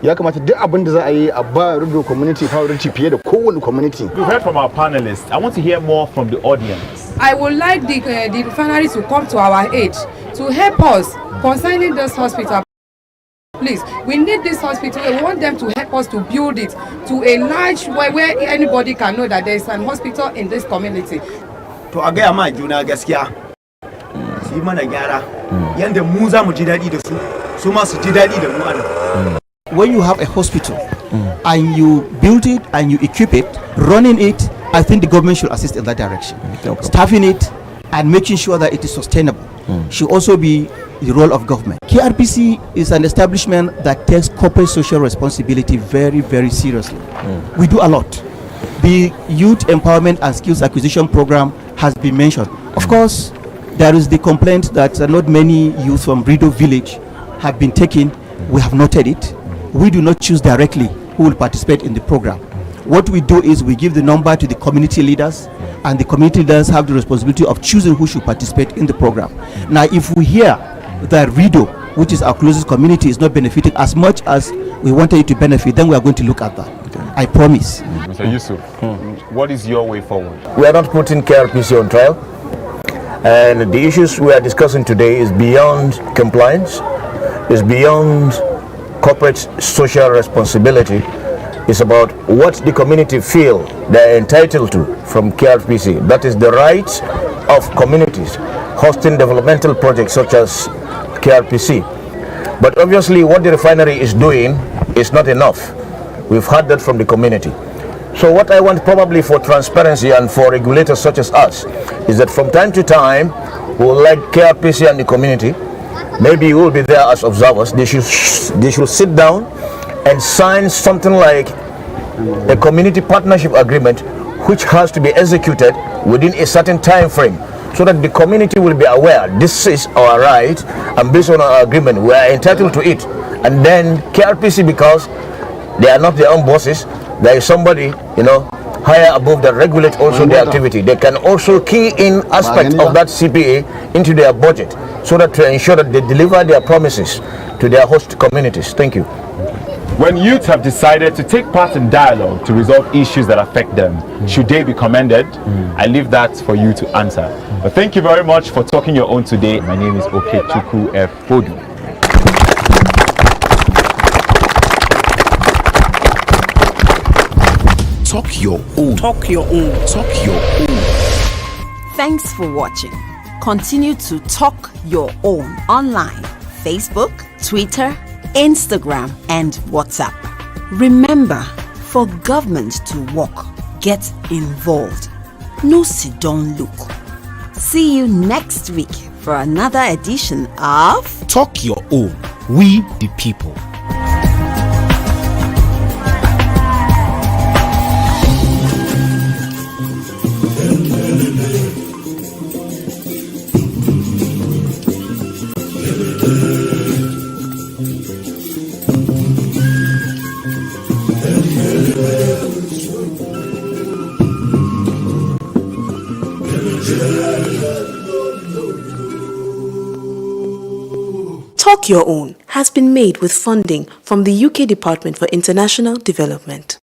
Ya kamata duk abin da za a yi a ba rudo community priority fiye da kowane community. We've heard from our panelists. I want to hear more from the audience. I would like the refinery to come to our aid to help us concerning this hospital. Please, we need this hospital. We want them to help us to build it to a large way where anybody can know that there is an hospital in this community. To a gaya ma juna gaskiya su yi mana gyara yanda mu za mu ji daɗi da su su ma su ji daɗi da mu ana. When you have a hospital and you build it and you equip it, running it, I think the government should assist in that direction. Staffing it, and making sure that it is sustainable should also be the role of government. KRPC is an establishment that takes corporate social responsibility very, very seriously. We do a lot. The Youth Empowerment and Skills Acquisition Program has been mentioned. Of course, there is the complaint that not many youth from Rido village have been taken. We have noted it. We do not choose directly who will participate in the program. What we do is we give the number to the community leaders, and the community leaders have the responsibility of choosing who should participate in the program. Now, if we hear that Rido, which is our closest community, is not benefiting as much as we wanted it to benefit, then we are going to look at that. I promise. Mr. Yusuf, what is your way forward? We are not putting KRPC on trial, and the issues we are discussing today is beyond compliance, is beyond corporate social responsibility. It's about what the community feel they're entitled to from KRPC. That is the rights of communities hosting developmental projects such as KRPC. But obviously what the refinery is doing is not enough. We've heard that from the community. So what I want probably for transparency and for regulators such as us is that from time to time we'll like KRPC and the community, maybe we'll be there as observers. They should sit down and sign something like a community partnership agreement which has to be executed within a certain time frame, so that the community will be aware this is our right, and based on our agreement we are entitled to it. And then KRPC, because they are not their own bosses, there is somebody higher above that regulate also their activity. They can also key in aspect of that CPA into their budget, so that to ensure that they deliver their promises to their host communities. Thank you. When youth have decided to take part in dialogue to resolve issues that affect them, should they be commended? I leave that for you to answer. But thank you very much for talking your own today. My name is Okechukwu F. Fodu. Talk your own. Talk your own. Talk your own. Thanks for watching. Continue to talk your own online, Facebook, Twitter, Instagram, and WhatsApp. Remember, for government to work, get involved. No sit down look. See you next week for another edition of Talk Your Own. We the people. Talk Your Own has been made with funding from the UK Department for International Development.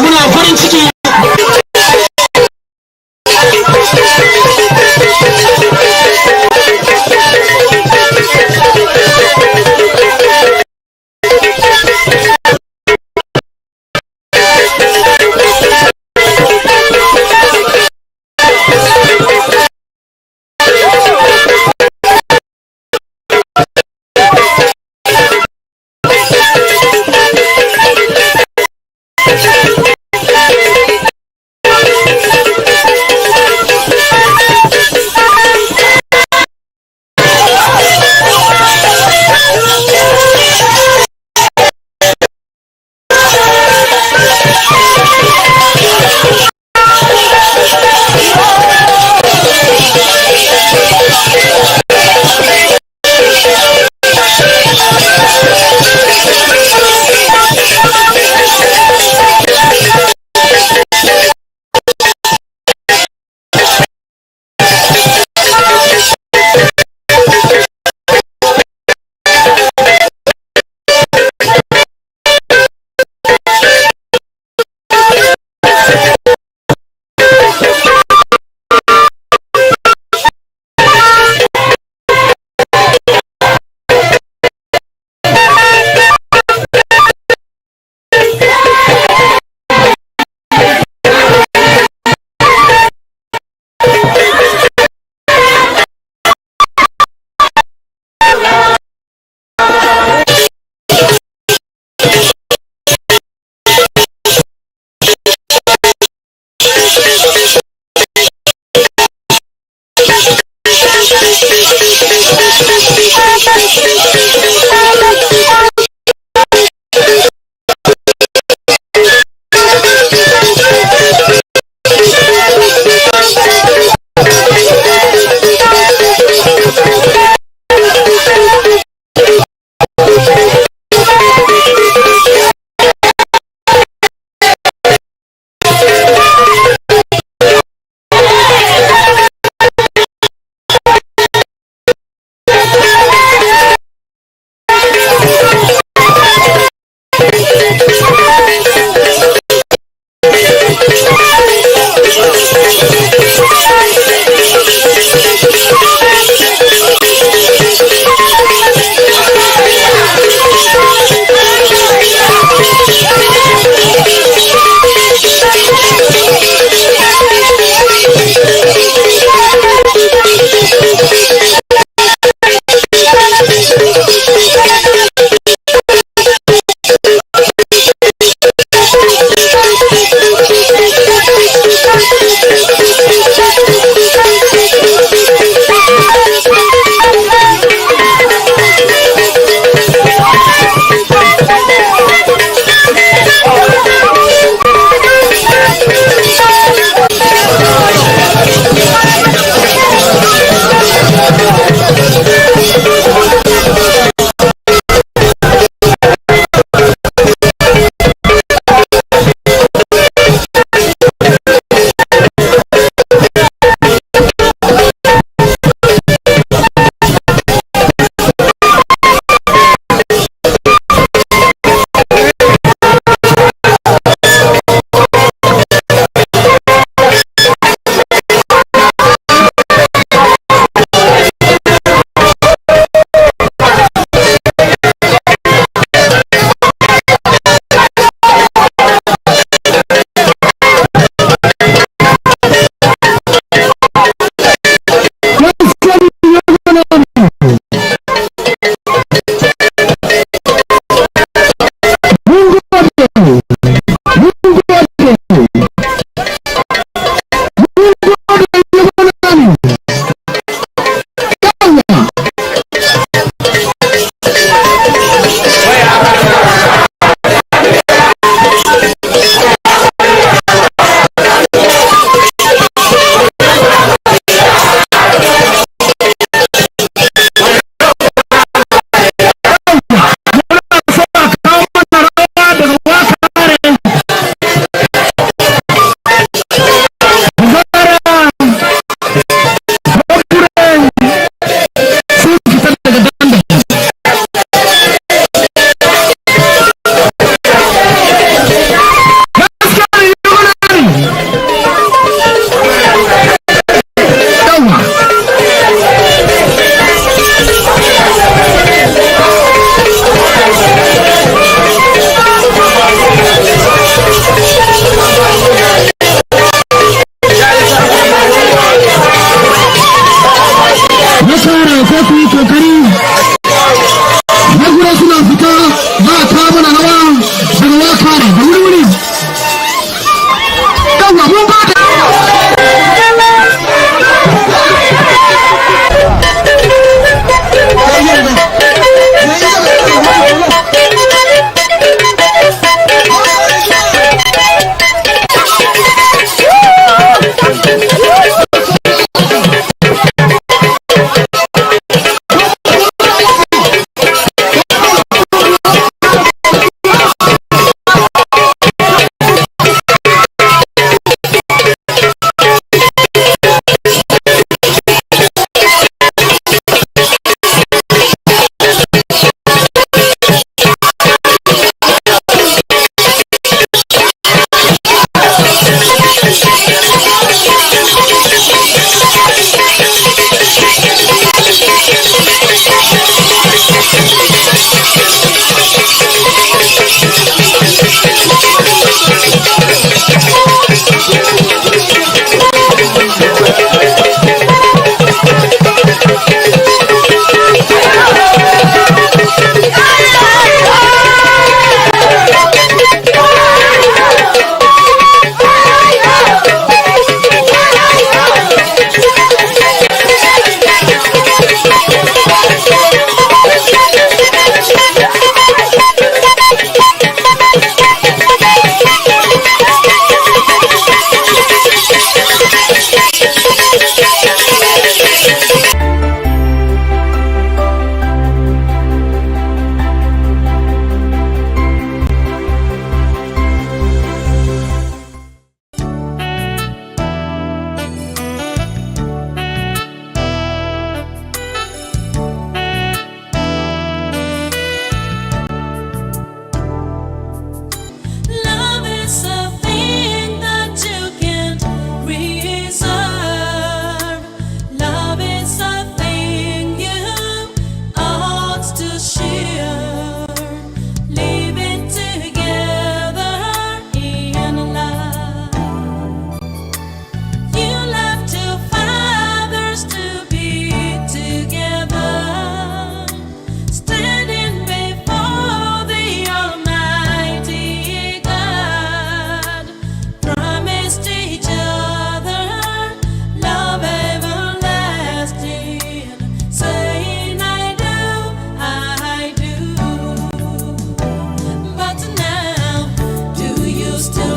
Muna farin ciki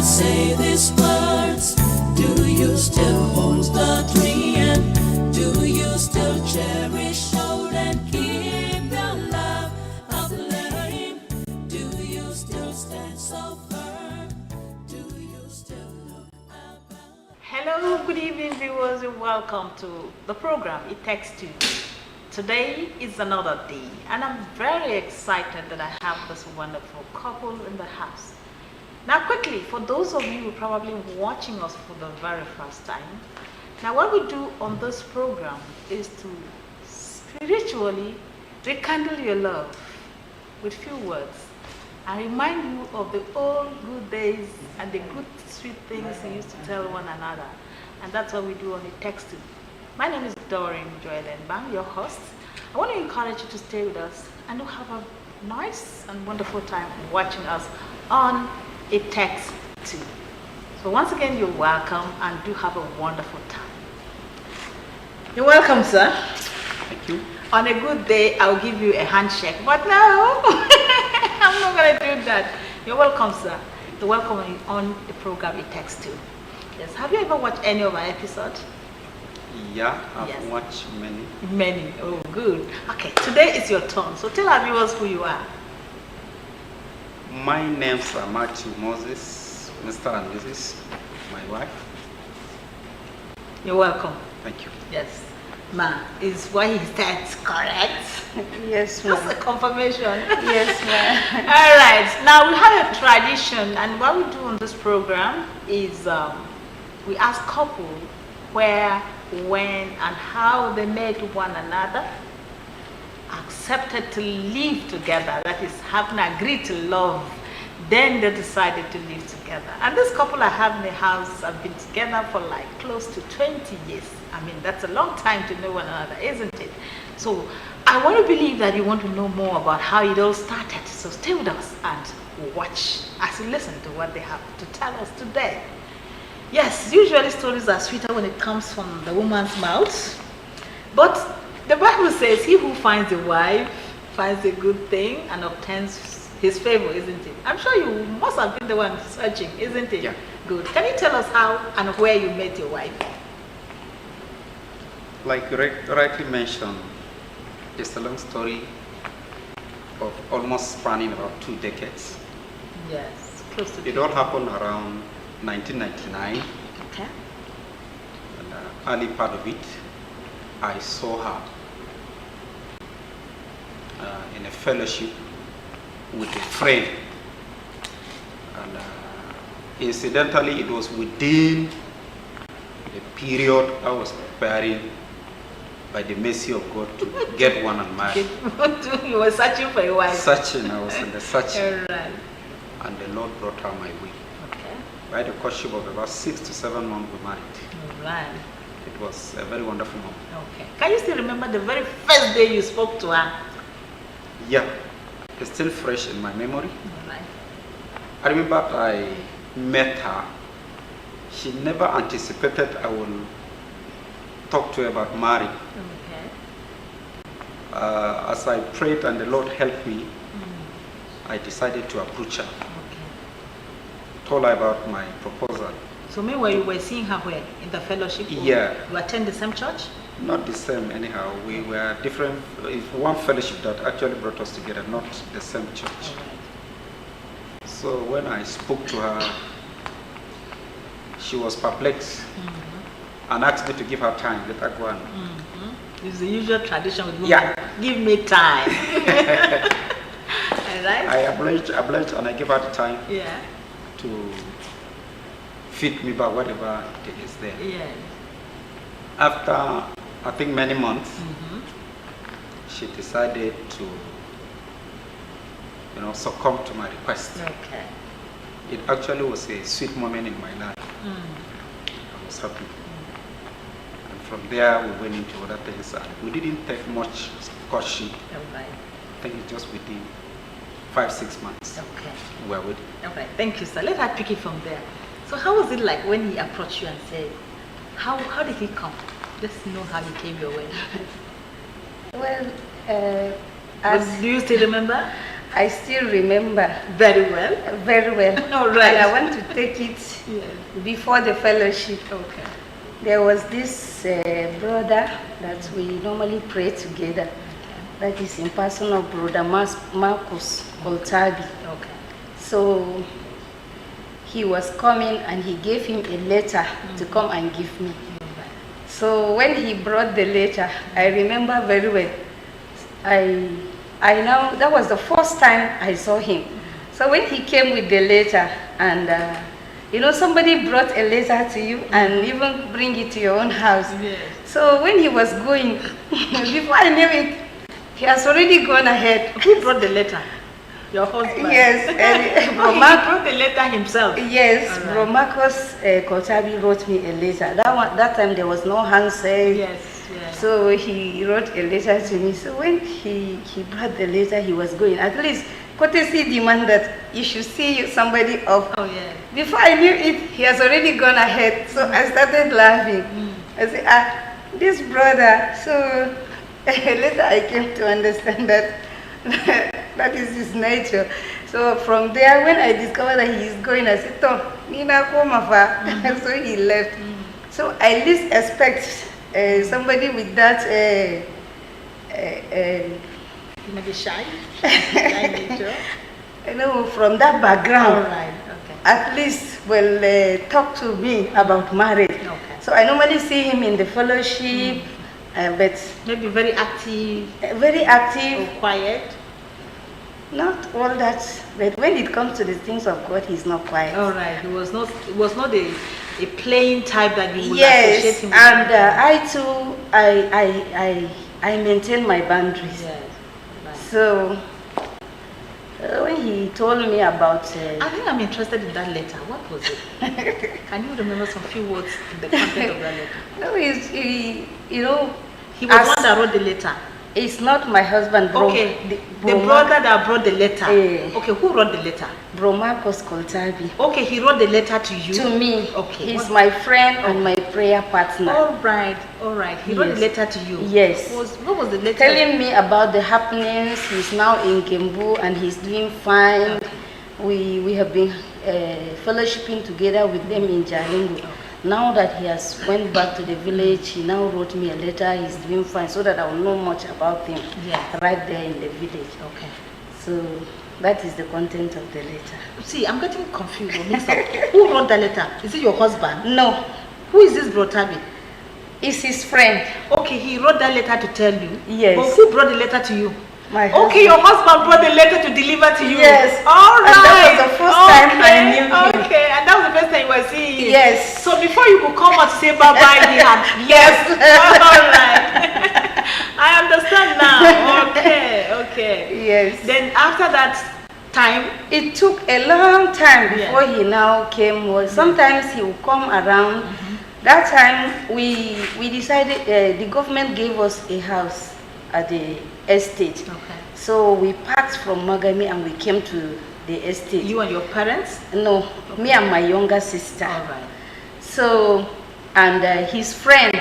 say these words? Do you still hold the tree? And do you still cherish, hold and keep your love aflame? Do you still stand so firm? Do you still look about? Hello, good evening viewers, and welcome to the program It Takes Two. Today is another day, and I'm very excited that I have this wonderful couple in the house. Now quickly, for those of you who are probably watching us for the very first time, now what we do on this program is to spiritually rekindle your love with few words and remind you of the old good days and the good sweet things you used to tell one another. And that's what we do on It Takes Two. My name is Doreen Joel Bang, your host. I want to encourage you to stay with us and to have a nice and wonderful time watching us on It Takes Two. So once again, you're welcome and do have a wonderful time. You're welcome, sir. Thank you. On a good day, I'll give you a handshake, but no, I'm not going to do that. You're welcome, sir. You're welcome on the program It Takes Two. Yes. Have you ever watched any of our episodes? Yeah, I've watched many. Many. Oh, good. Okay, today is your turn. So tell our viewers who you are. My names are Matthew Moses, Mr. and Mrs. My wife. You're welcome. Thank you. Yes. Ma, is what he said correct? Yes, ma'am. That's a confirmation. Yes, ma'am. All right. Now we have a tradition, and what we do on this program is we ask couples where, when, and how they met one another, accepted to live together, that is, having agreed to love, then they decided to live together. And this couple I have in the house have been together for like close to 20 years. I mean, that's a long time to know one another, isn't it? So I want to believe that you want to know more about how it all started. So stay with us and watch as you listen to what they have to tell us today. Yes, usually stories are sweeter when it comes from the woman's mouth. But the Bible says, he who finds a wife finds a good thing and obtains his favor, isn't it? I'm sure you must have been the one searching, isn't it? Yeah. Good. Can you tell us how and where you met your wife? Like you rightly mentioned, it's a long story of almost spanning about 2 decades. Yes, close to It all happened around 1999. Okay. And early part of it, I saw her in a fellowship with a friend. And incidentally, it was within the period I was preparing, by the mercy of God, to get one and marry. You were searching for a wife. Searching, I was in the searching. Right. And the Lord brought her my way. Okay. By the courtship of about 6 to 7 months, we married. Right. It was a very wonderful moment. Okay. Can you still remember the very first day you spoke to her? Yeah, it's still fresh in my memory. Right. I remember I met her. She never anticipated I will talk to her about marriage. Okay. As I prayed and the Lord helped me, I decided to approach her. Okay. Told her about my proposal. So meanwhile you were seeing her where? In the fellowship? Yeah. You attend the same church? Not the same anyhow. We were different. It's one fellowship that actually brought us together, not the same church. Right. So when I spoke to her, she was perplexed and asked me to give her time. Let her go on. It's the usual tradition with women. Yeah. Give me time. Right? I obliged and I gave her the time Yeah. to feed me by whatever it is there. Yeah. After, I think, many months, she decided to, succumb to my request. Okay. It actually was a sweet moment in my life. I was happy. And from there, we went into other things. And we didn't take much courtship. Right. I think it's just within 5-6 months. Okay. We were with. Okay. Thank you, sir. Let her pick it from there. So how was it like when he approached you and said, how did he come? Just know how he came your way. Well, do you still remember? I still remember. Very well. Very well. All right. And I want to take it before the fellowship. Okay. There was this brother that we normally pray together. That is in person of Brother Marcus Koltabi. Okay. So he was coming and he gave him a letter to come and give me. So when he brought the letter, I remember very well. I know that was the first time I saw him. So when he came with the letter, and you know, somebody brought a letter to you and even bring it to your own house. Yes. So when he was going, before I knew it, he has already gone ahead. Who brought the letter? Your husband? Yes. He brought the letter himself? Yes, Bro Marcos Kotabi wrote me a letter. That time there was no handset. Yes. So he wrote a letter to me. So when he brought the letter, he was going. At least courtesy demand that you should see somebody off. Oh yeah. Before I knew it, he has already gone ahead. So I started laughing. I said, this brother. So later I came to understand that that is his nature. So from there, when I discovered that he is going, I said, "Tom, Nina Komafa." So he left. So I least expect somebody with that. Maybe shy nature. You know, from that background. All right. Okay. At least will talk to me about marriage. Okay. So I normally see him in the fellowship, but maybe very active. Very active. Or quiet. Not all that, but when it comes to the things of God, he's not quiet. All right. He was not. It was not a playing type that you would yes, associate him with. And I too, I maintain my boundaries. Yes. Right. So when he told me about, I think I'm interested in that letter. What was it? Can you remember some few words in the content of that letter? No, you know, he was one that wrote the letter. It's not my husband, bro. Okay, the brother that brought the letter. Okay, who wrote the letter? Bro Marcos Koltabi. Okay, he wrote the letter to you? To me. Okay. He's my friend and my prayer partner. All right, all right. He wrote the letter to you? Yes. What was the letter? Telling me about the happenings. He's now in Gembu and he's doing fine. Okay. We have been fellowshipping together with them in Jalingo. Okay. Now that he has went back to the village, he now wrote me a letter. He's doing fine, so that I will know much about him. Yeah. Right there in the village. Okay. So that is the content of the letter. See, I'm getting confused or mixed up. Who wrote the letter? Is it your husband? No. Who is this Brotabi? It's his friend. Okay, he wrote that letter to tell you? Yes. But who brought the letter to you? My husband. Okay, your husband brought the letter to deliver to you. Yes. All right. And that was the first time I knew him. Okay, and that was the first time you were seeing him. Yes. So before you could come out to say bye-bye, he had left. All right. I understand now. Okay. Yes. Then after that time? It took a long time before he now came. Well, sometimes he would come around. That time we decided, the government gave us a house at the estate. Okay. So we packed from Magami and we came to the estate. You and your parents? No, me and my younger sister. All right. So, and his friend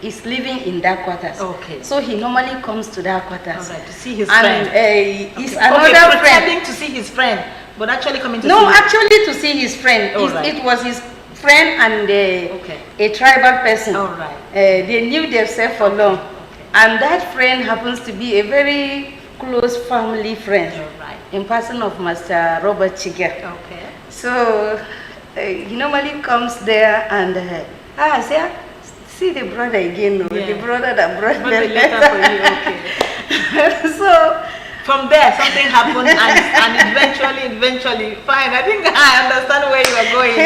is living in that quarters. Okay. So he normally comes to that quarters. All right, to see his and, friend. He's another friend. Pretending to see his friend, but actually coming to see No, actually to see his friend. Right. It was his friend and a tribal person. All right. They knew themselves for long. Okay. And that friend happens to be a very close family friend. All right. In person of Master Robert Chiga. Okay. So he normally comes there and see the brother again, no? The brother that brought the letter for you. Okay. So from there something happened and eventually fine. I think I understand where you are going.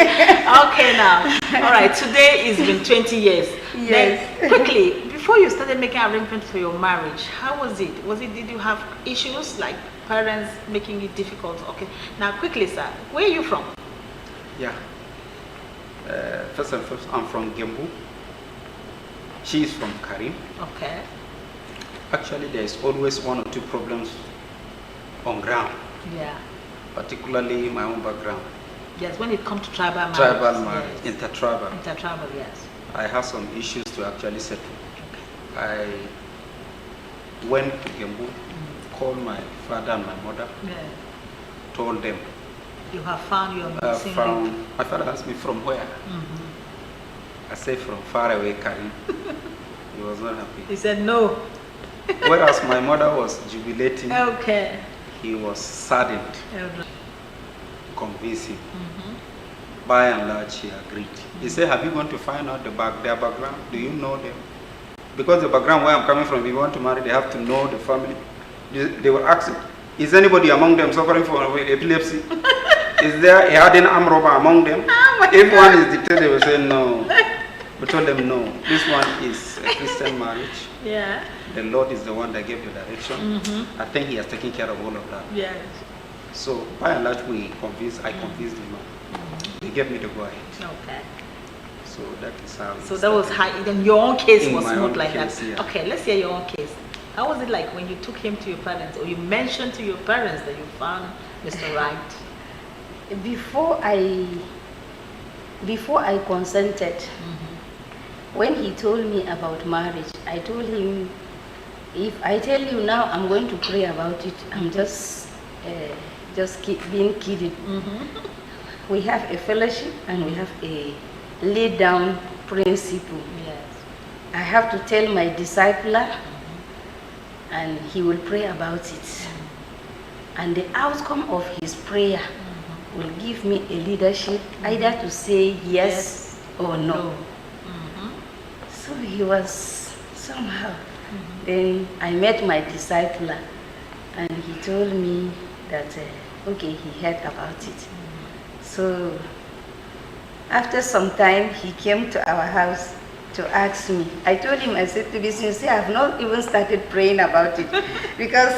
Okay now. All right, today it's been 20 years. Yes. Then, quickly, before you started making arrangements for your marriage, how was it? Did you have issues like parents making it difficult? Okay. Now quickly, sir, where are you from? Yeah. First and first, I'm from Gembu. She is from Karim. Okay. Actually, there is always one or two problems on ground. Yeah. Particularly my own background. Yes, when it comes to tribal marriage. Tribal marriage, yes. intertribal. Intertribal, yes. I have some issues to actually settle. I went to Gembu, called my father and my mother, told them. You have found your missing link. My father asked me from where? I said from far away, Karim. He was not happy. He said no. Whereas my mother was jubilating, Okay. he was saddened. Convincing. By and large, he agreed. He said, have you gone to find out their background? Do you know them? Because the background where I'm coming from, if you want to marry, they have to know the family. They were asking, is anybody among them suffering from epilepsy? Is there a hardened arm robber among them? If one is dictated, they will say no. We told them no. This one is a Christian marriage. Yeah. The Lord is the one that gave the direction. I think he has taken care of all of that. Yes. So by and large, I convinced the man. They gave me the go ahead. Okay. So that is how. So that was how. Then your own case In was my smooth own like case, that. yeah. Okay, let's hear your own case. How was it like when you took him to your parents, or you mentioned to your parents that you found Mr. Right? Before I consented, when he told me about marriage, I told him, if I tell you now, I'm going to pray about it. I'm just being kidding. We have a fellowship and we have a laid down principle. Yes. I have to tell my discipler, and he will pray about it. And the outcome of his prayer will give me a leadership, either to say yes or no. So he was somehow. Then I met my discipler, and he told me that, okay, he heard about it. So after some time, he came to our house to ask me. I told him, I said, to be sincere, I have not even started praying about it because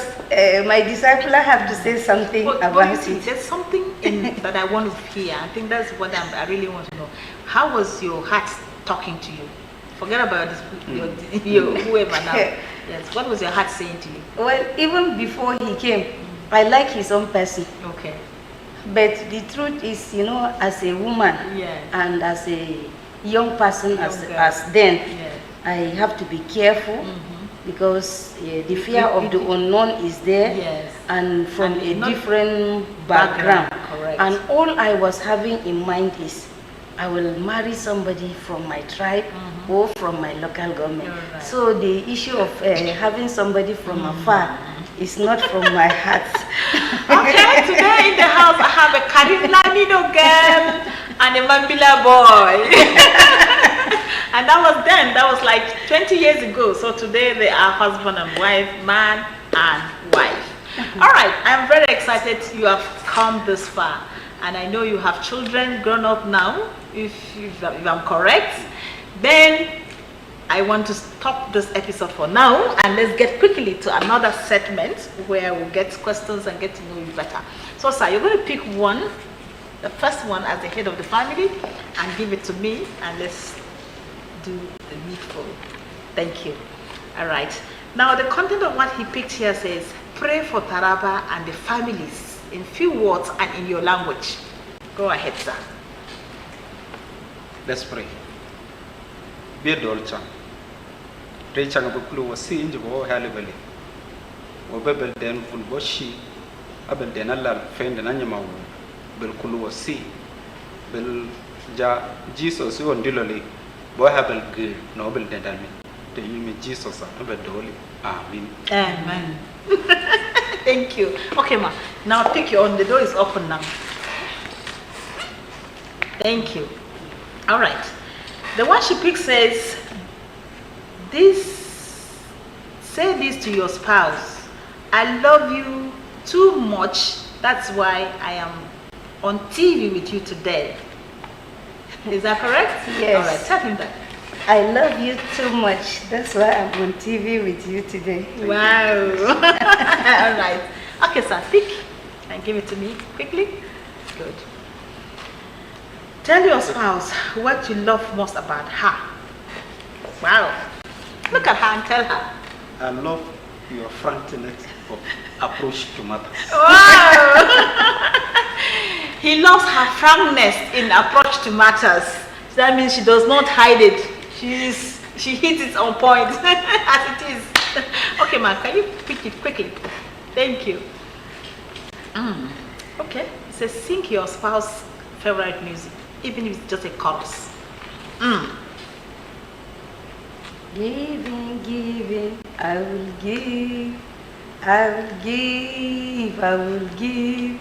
my discipler have to say something about it. There's something that I want to hear. I think that's what I really want to know. How was your heart talking to you? Forget about this, your whoever now. Yes. What was your heart saying to you? Well, even before he came, I like his own person. Okay. But the truth is, you know, as a woman and as a young person, as then, I have to be careful because the fear of the unknown is there, and from a different background. Correct. And all I was having in mind is, I will marry somebody from my tribe or from my local government. Right. So the issue of having somebody from afar is not from my heart. Okay, today in the house I have a Karim Lamido girl and a Mambila boy. And that was like 20 years ago. So today they are husband and wife, man and wife. All right, I'm very excited you have come this far. And I know you have children grown up now, if I'm correct. Then I want to stop this episode for now and let's get quickly to another segment where we'll get questions and get to know you better. So sir, you're going to pick one, the first one as the head of the family, and give it to me, and let's do the needful. Thank you. All right. Now the content of what he picked here says, pray for Taraba and the families in few words and in your language. Go ahead, sir. Let's pray. Be a dolchan. Rachel Buklu was seeing the war halibally. Wobebel den Fulboshi, Abel denala, Fend and Animal, Belkulu was see. Bel Ja Jesus, you on Diloli, Bohabel Gil, Nobel Dentalme. The name Jesus, Abel Dolly. Amen. Amen. Thank you. Okay, ma. Now pick your own. The door is open now. Thank you. All right. The one she picked says, say this to your spouse. I love you too much. That's why I am on TV with you today. Is that correct? Yes. All right. Tell him that. I love you too much. That's why I'm on TV with you today. Wow. All right. Okay, sir. Pick and give it to me quickly. Good. Tell your spouse what you love most about her. Wow. Look at her and tell her. I love your frankness of approach to matters. Wow. He loves her frankness in approach to matters. So that means she does not hide it. She hits it on point as it is. Okay, man, can you pick it quickly? Thank you. Okay. It says sing your spouse's favorite music, even if it's just a chorus. Giving, giving, I will give, I will give, I will give.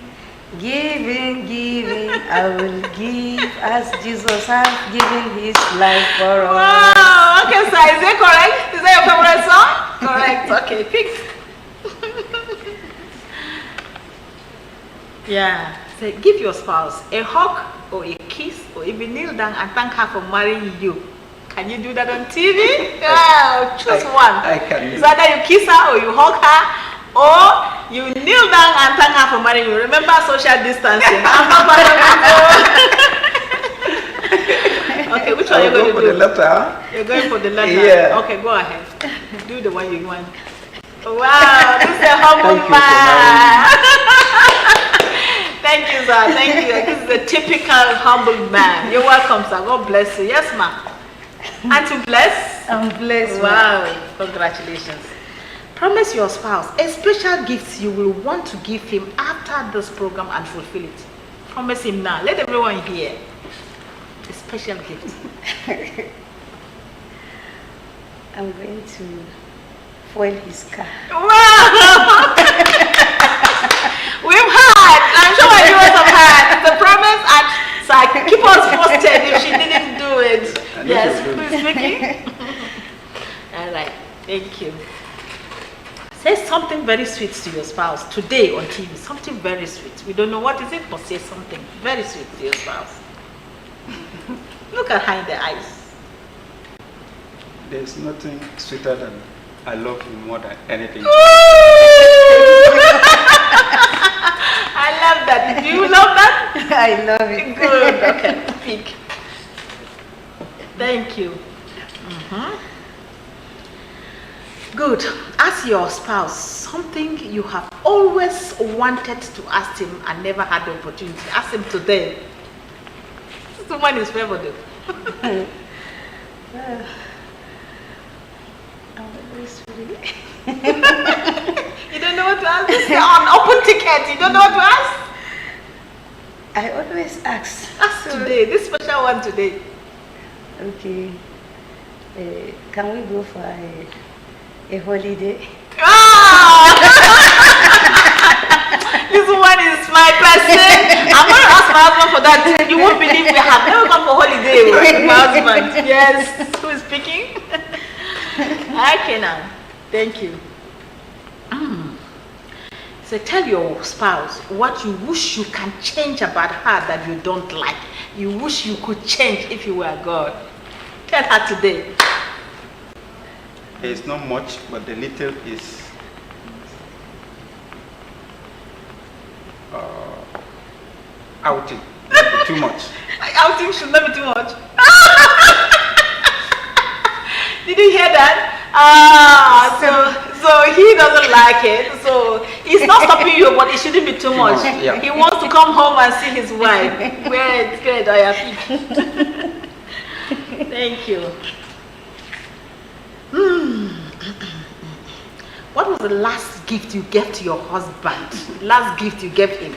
Giving, giving, I will give, as Jesus has given his life for us. Wow, okay, sir, is that correct? Is that your favorite song? Correct, okay, pick. Yeah, say give your spouse a hug or a kiss or even kneel down and thank her for marrying you. Can you do that on TV? Wow, choose one. I can. It's either you kiss her or you hug her or you kneel down and thank her for marrying you. Remember social distancing. I'm not Okay, which one are you going to do? For the letter. You're going for the letter? Yeah. Okay, go ahead. Do the one you want. Wow, this is a humble Thank you man. Thank you, sir. Thank you. This is a typical humble man. You're welcome, sir. God bless you. Yes, ma'am. Aren't you blessed? I'm blessed. Wow. Congratulations. Promise your spouse a special gift you will want to give him after this program and fulfill it. Promise him now. Let everyone hear. A special gift. I'm going to foil his car. Wow! We've heard. I'm sure my viewers have heard. It's a promise and so keep us posted if she didn't do it. Yes, who is speaking? All right, thank you. Say something very sweet to your spouse today on TV. Something very sweet. We don't know what is it, but say something very sweet to your spouse. Look at her in the eyes. There's nothing sweeter than I love you more than anything. I love that. Do you love that? I love it. Good. Okay. Speak. Thank you. Good. Ask your spouse something you have always wanted to ask him and never had the opportunity. Ask him today. This woman is favored. You don't know what to ask? This is an open ticket. You don't know what to ask? I always ask. Ask today. This special one today. Okay. Can we go for a holiday? This one is my person. I'm going to ask my husband for that. You won't believe we have never gone for holiday with my husband. Yes. Who is speaking? Okay now. Thank you. So tell your spouse what you wish you can change about her that you don't like. You wish you could change if you were God. Tell her today. It's not much, but the little is outing. Not too much. Outing should not be too much. Did you hear that? So he doesn't like it. So he's not stopping you, but it shouldn't be too much. Yeah. He wants to come home and see his wife. Great, great, I am. Thank you. What was the last gift you gave to your husband? Last gift you gave him?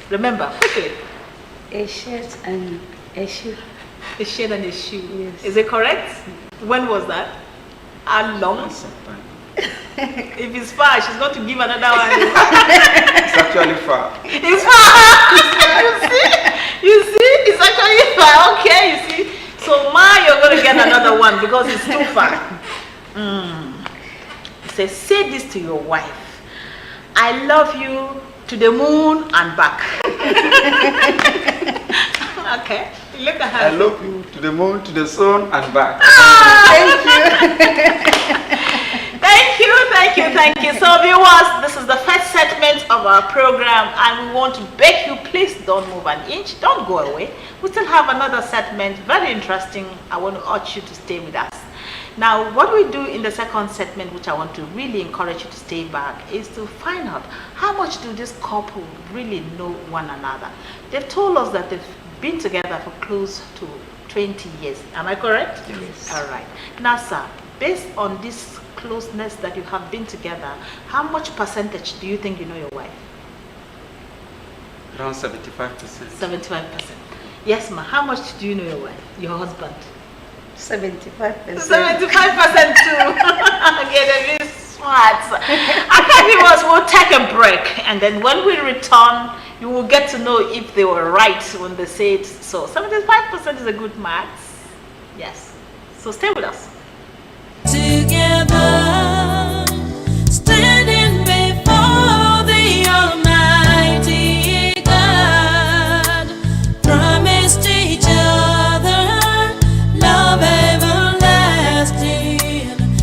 Remember, quickly. A shirt and a shoe. A shirt and a shoe. Yes. Is it correct? When was that? How long? If it's far, she's going to give another one. It's actually far. It's far. You see, it's actually far. Okay, you see. So you're going to get another one because it's too far. Say this to your wife. I love you to the moon and back. Okay. Look at her. I love you to the moon, to the sun, and back. Thank you. Thank you. So viewers, this is the first segment of our program and we want to beg you, please don't move an inch, don't go away. We still have another segment, very interesting. I want to urge you to stay with us. Now, what we do in the second segment, which I want to really encourage you to stay back, is to find out how much do this couple really know one another. They've told us that they've been together for close to 20 years. Am I correct? Yes. All right. Now, sir, based on this closeness that you have been together, how much percentage do you think you know your wife? Around 75%. 75%. Yes, ma. How much do you know your wife, your husband? 75%. 75% too. Okay, they're very smart. Okay, viewers, we'll take a break, and then when we return, you will get to know if they were right when they said so. 75% is a good max. Yes. So stay with us. Together, standing before the Almighty God, promised each other love everlasting,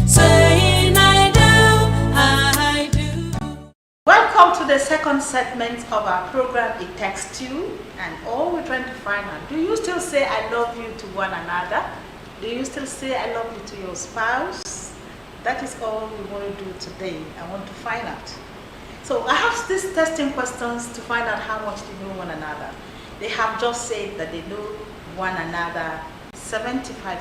saying I do. Welcome to the second segment of our program, It Takes Two, and all we're trying to find out, do you still say I love you to one another? Do you still say I love you to your spouse? That is all we want to do today. I want to find out. So I have these testing questions to find out how much they know one another. They have just said that they know one another 75%.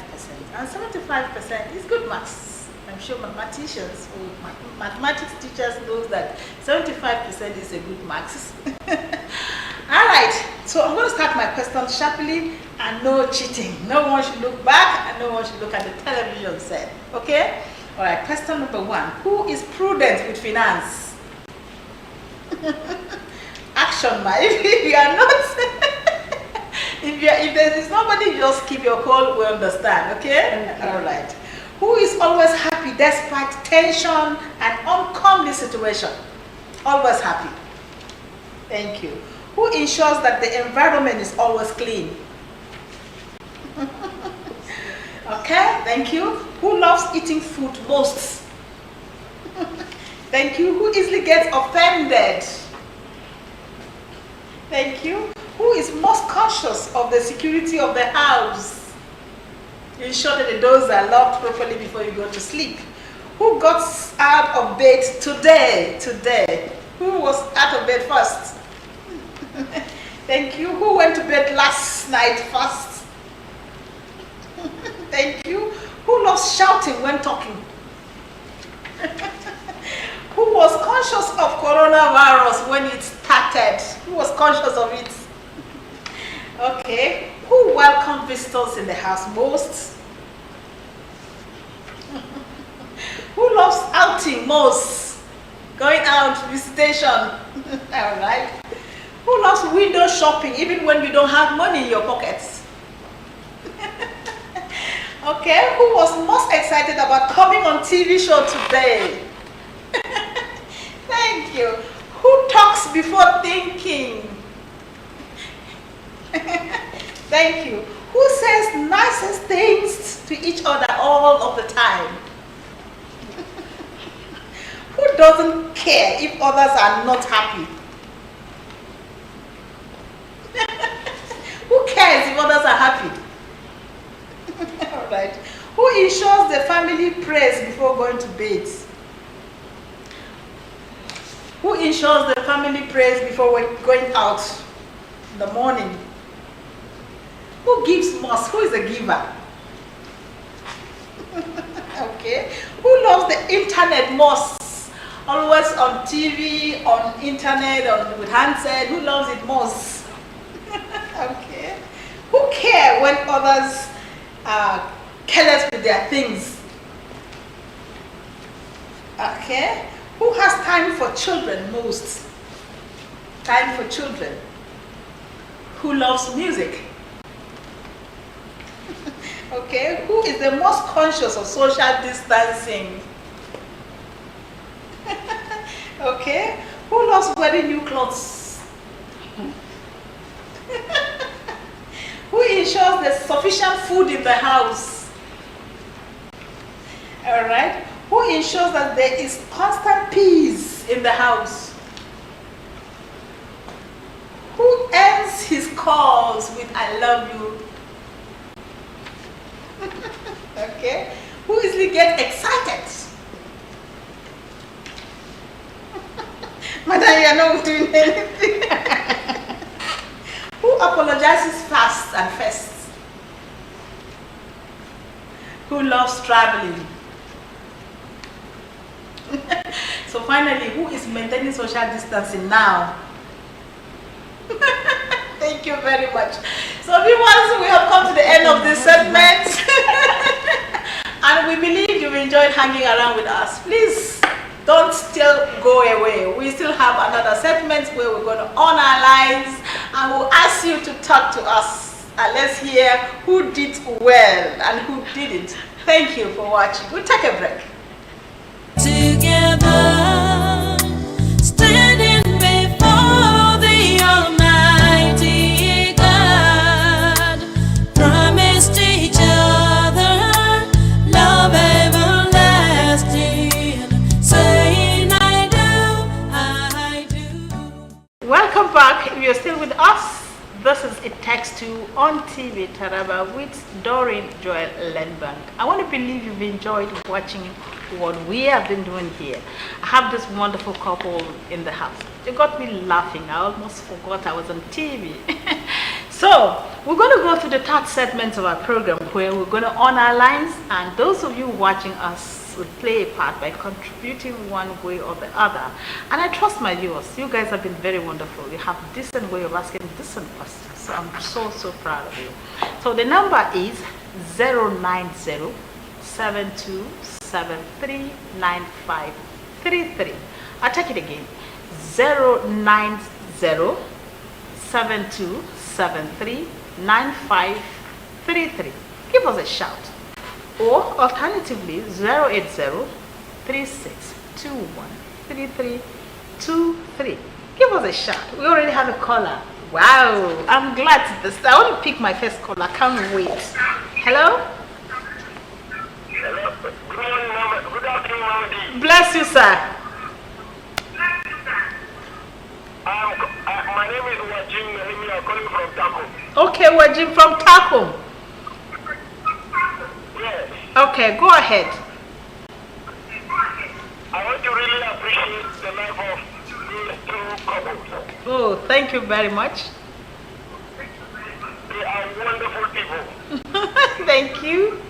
And 75% is good maths. I'm sure mathematicians or mathematics teachers know that 75% is a good maths. All right, so I'm going to start my question sharply, and no cheating. No one should look back and no one should look at the television set. Okay? All right, question number one. Who is prudent with finance? Action, ma. If you are not, if there is nobody, just keep your cool, we understand. Okay? All right. Who is always happy despite tension and uncomely situation? Always happy. Thank you. Who ensures that the environment is always clean? Okay, thank you. Who loves eating food most? Thank you. Who easily gets offended? Thank you. Who is most conscious of the security of the house? Ensure that the doors are locked properly before you go to sleep. Who got out of bed today? Who was out of bed first? Thank you. Who went to bed last night first? Thank you. Who loves shouting when talking? Who was conscious of coronavirus when it started? Who was conscious of it? Okay. Who welcomed visitors in the house most? Who loves outing most? Going out, visitation. All right. Who loves window shopping even when you don't have money in your pockets? Okay. Who was most excited about coming on TV show today? Thank you. Who talks before thinking? Thank you. Who says nicest things to each other all of the time? Who doesn't care if others are not happy? Who cares if others are happy? All right. Who ensures the family prays before going to bed? Who ensures the family prays before going out in the morning? Who gives most? Who is a giver? Okay. Who loves the internet most? Always on TV, on internet, with handset. Who loves it most? Okay. Who care when others are careless with their things? Okay. Who has time for children most? Time for children. Who loves music? Okay. Who is the most conscious of social distancing? Okay. Who loves wearing new clothes? Who ensures there's sufficient food in the house? All right. Who ensures that there is constant peace in the house? Who ends his calls with I love you? Okay. Who easily gets excited? Madam, you are not doing anything. Who apologizes fast and first? Who loves traveling? So finally, who is maintaining social distancing now? Thank you very much. So viewers, we have come to the end of this segment. And we believe you've enjoyed hanging around with us. Please don't still go away. We still have another segment where we're going to on our lines and we'll ask you to talk to us. And let's hear who did well and who didn't. Thank you for watching. We'll take a break. Together, standing before the Almighty God, promised each other love everlasting, saying I do. Welcome back. If you're still with us, this is It Takes Two on TV Taraba with Doreen Joel Lenbank. I want to believe you've enjoyed watching what we have been doing here. I have this wonderful couple in the house. They got me laughing. I almost forgot I was on TV. So we're going to go through the third segment of our program where we're going to on our lines, and those of you watching us will play a part by contributing one way or the other. And I trust my viewers. You guys have been very wonderful. You have a decent way of asking decent questions. So I'm so proud of you. So the number is 090-7273-9533. I'll take it again. 090-7273-9533. Give us a shout. Or alternatively 080-3621-3323. Give us a shout. We already have a caller. Wow, I'm glad to this. I want to pick my first caller. I can't wait. Hello? Hello. Good afternoon, Mama. Bless you, sir. My name is Wajim. I'm calling from Takum. Okay, Wajim from Takum. Yes. Okay, go ahead. I want to really appreciate the life of these two couples. Oh, thank you very much. They are wonderful people. Thank you.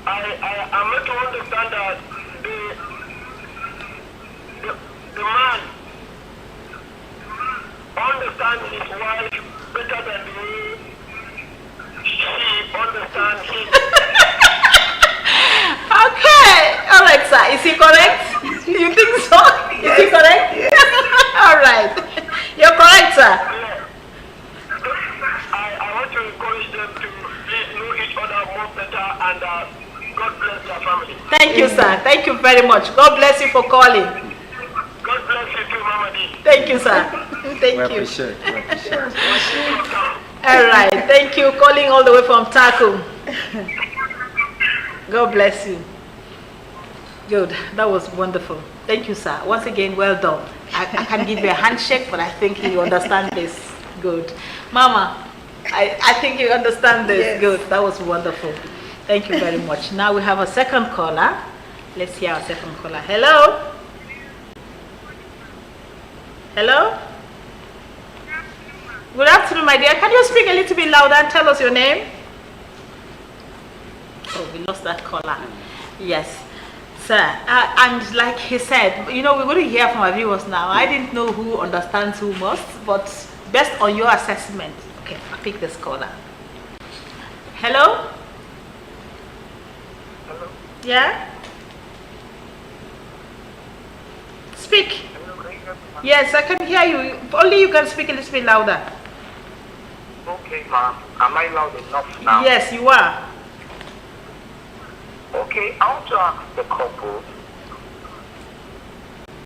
I'm meant to understand that the man understands his wife better than the way she understands him. Okay, all right, sir. Is he correct? You think so? Is he correct? All right. You're correct, sir. I want to encourage them to please know each other more better, and God bless their family. Thank you, sir. Thank you very much. God bless you for calling. God bless you too, Mama D. Thank you, sir. Thank you. All right. Thank you. Calling all the way from Takum. God bless you. Good. That was wonderful. Thank you, sir. Once again, well done. I can give you a handshake, but I think you understand this. Good. Mama, I think you understand this. Yes. Good. That was wonderful. Thank you very much. Now we have a second caller. Let's hear our second caller. Hello? Hello? Good afternoon, my dear. Can you speak a little bit louder and tell us your name? Oh, we lost that caller. Yes. Sir, and like he said, you know, we're going to hear from our viewers now. I didn't know who understands who most, but based on your assessment. Okay, I'll pick this caller. Hello? Hello? Yeah? Speak. Yes, I can hear you. Only you can speak a little bit louder. Okay, ma'am. Am I loud enough now? Yes, you are. Okay, I want to ask the couple,